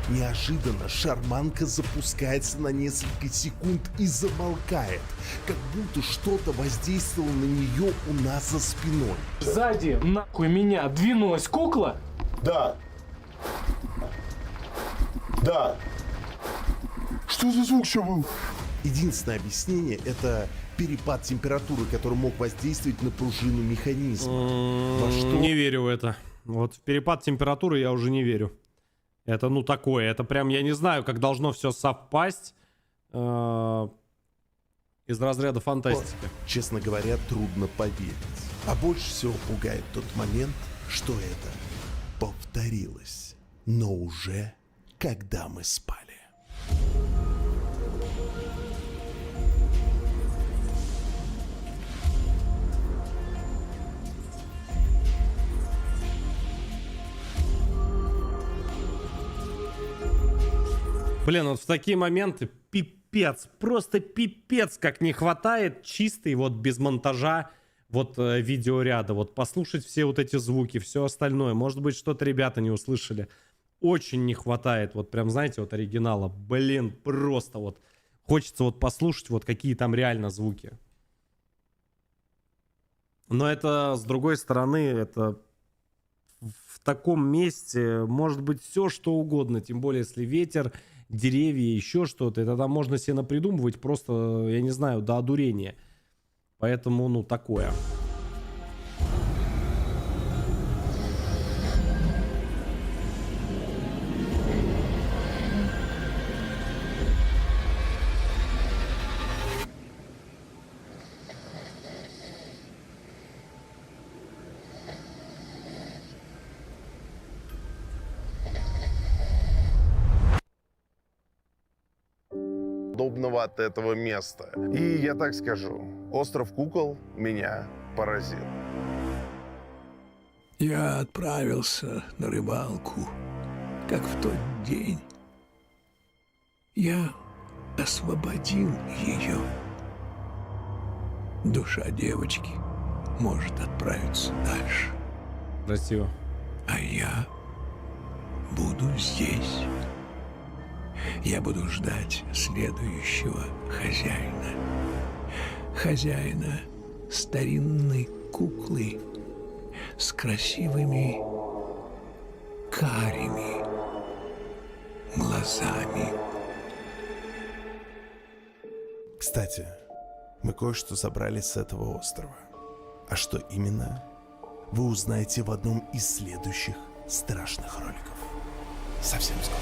неожиданно шарманка запускается на несколько секунд и замолкает, как будто что-то воздействовало на нее у нас за спиной. Сзади, нахуй меня, двинулась кукла? Да. Да. Что за звук еще был? Единственное объяснение — это перепад температуры, который мог воздействовать на пружину механизма. Во что? Не верю в это. Вот в перепад температуры я уже не верю. Это ну такое, это прям, я не знаю, как должно все совпасть из разряда фантастики. Честно говоря, трудно поверить. А больше всего пугает тот момент, что это повторилось. Но уже когда мы спали. Блин, вот в такие моменты пипец, просто пипец, как не хватает чистой, вот без монтажа, вот видеоряда, вот послушать все вот эти звуки, все остальное. Может быть, что-то ребята не услышали. Очень не хватает, вот прям, знаете, вот оригинала. Блин, просто вот хочется вот послушать, вот какие там реально звуки. Но это, с другой стороны, это в таком месте может быть все, что угодно, тем более, если ветер, деревья, еще что-то, это там можно себе напридумывать просто, я не знаю, до одурения. Поэтому, ну, такое. Удобного от этого места. И я так скажу, остров Кукол меня поразил. Я отправился на рыбалку, как в тот день. Я освободил ее. Душа девочки может отправиться дальше. Красиво. А я буду здесь. Я буду ждать следующего хозяина. Хозяина старинной куклы с красивыми карими глазами. Кстати, мы кое-что забрали с этого острова. А что именно, вы узнаете в одном из следующих страшных роликов. Совсем скоро.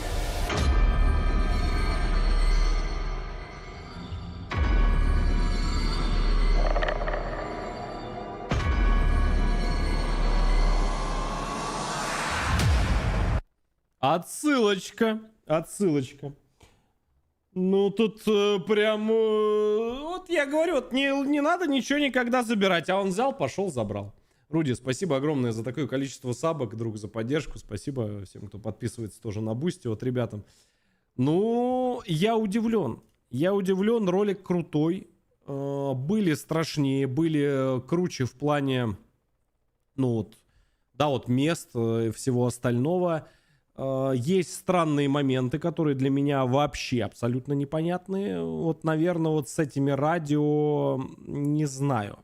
Отсылочка. Отсылочка. Ну, тут прям... вот я говорю, вот не надо ничего никогда забирать. А он взял, пошел, забрал. Руди, спасибо огромное за такое количество сабок, друг, за поддержку. Спасибо всем, кто подписывается тоже на Бусти, вот ребятам. Ну, я удивлен. Я удивлен, ролик крутой. Были страшнее, были круче в плане, ну вот, да, вот мест и всего остального. Есть странные моменты, которые для меня вообще абсолютно непонятные. Вот, наверное, вот с этими радио не знаю.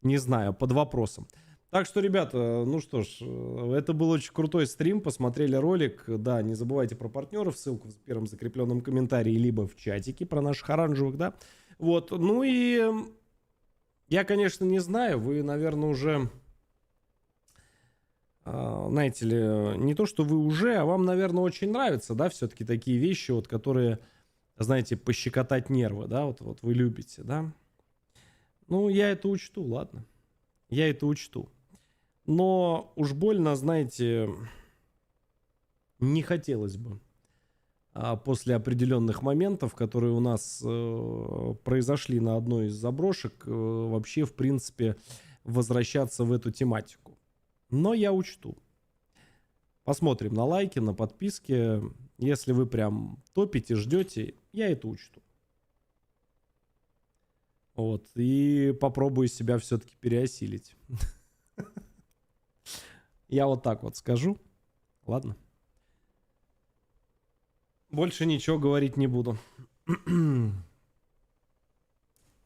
Не знаю, под вопросом. Так что, ребята, ну что ж, это был очень крутой стрим. Посмотрели ролик. Да, не забывайте про партнеров. Ссылку в первом закрепленном комментарии, либо в чатике про наших оранжевых, да. Вот, ну и я, конечно, не знаю. Вы, наверное, уже... знаете ли, не то, что вы уже, а вам, наверное, очень нравятся, да, все-таки такие вещи, вот, которые, знаете, пощекотать нервы, да, вот вы любите, да. Ну, я это учту, ладно, я это учту. Но уж больно, знаете, не хотелось бы после определенных моментов, которые у нас произошли на одной из заброшек, вообще, в принципе, возвращаться в эту тематику. Но я учту. Посмотрим на лайки, на подписки. Если вы прям топите, ждете, я это учту. Вот. И попробую себя все-таки переосилить. Я вот так вот скажу. Ладно. Больше ничего говорить не буду.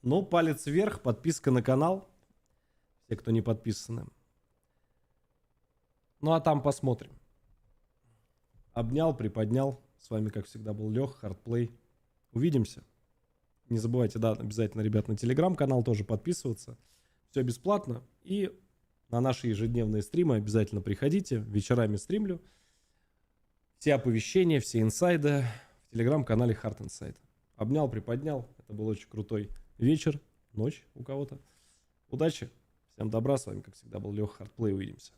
Ну, палец вверх, подписка на канал. Все, кто не подписаны. Ну, а там посмотрим. Обнял, приподнял. С вами, как всегда, был Лех, Хардплей. Увидимся. Не забывайте, да, обязательно, ребят, на телеграм-канал тоже подписываться. Все бесплатно. И на наши ежедневные стримы обязательно приходите. Вечерами стримлю. Все оповещения, все инсайды в телеграм-канале Hard Inside. Обнял, приподнял. Это был очень крутой вечер, ночь у кого-то. Удачи. Всем добра. С вами, как всегда, был Леха, Хардплей. Увидимся.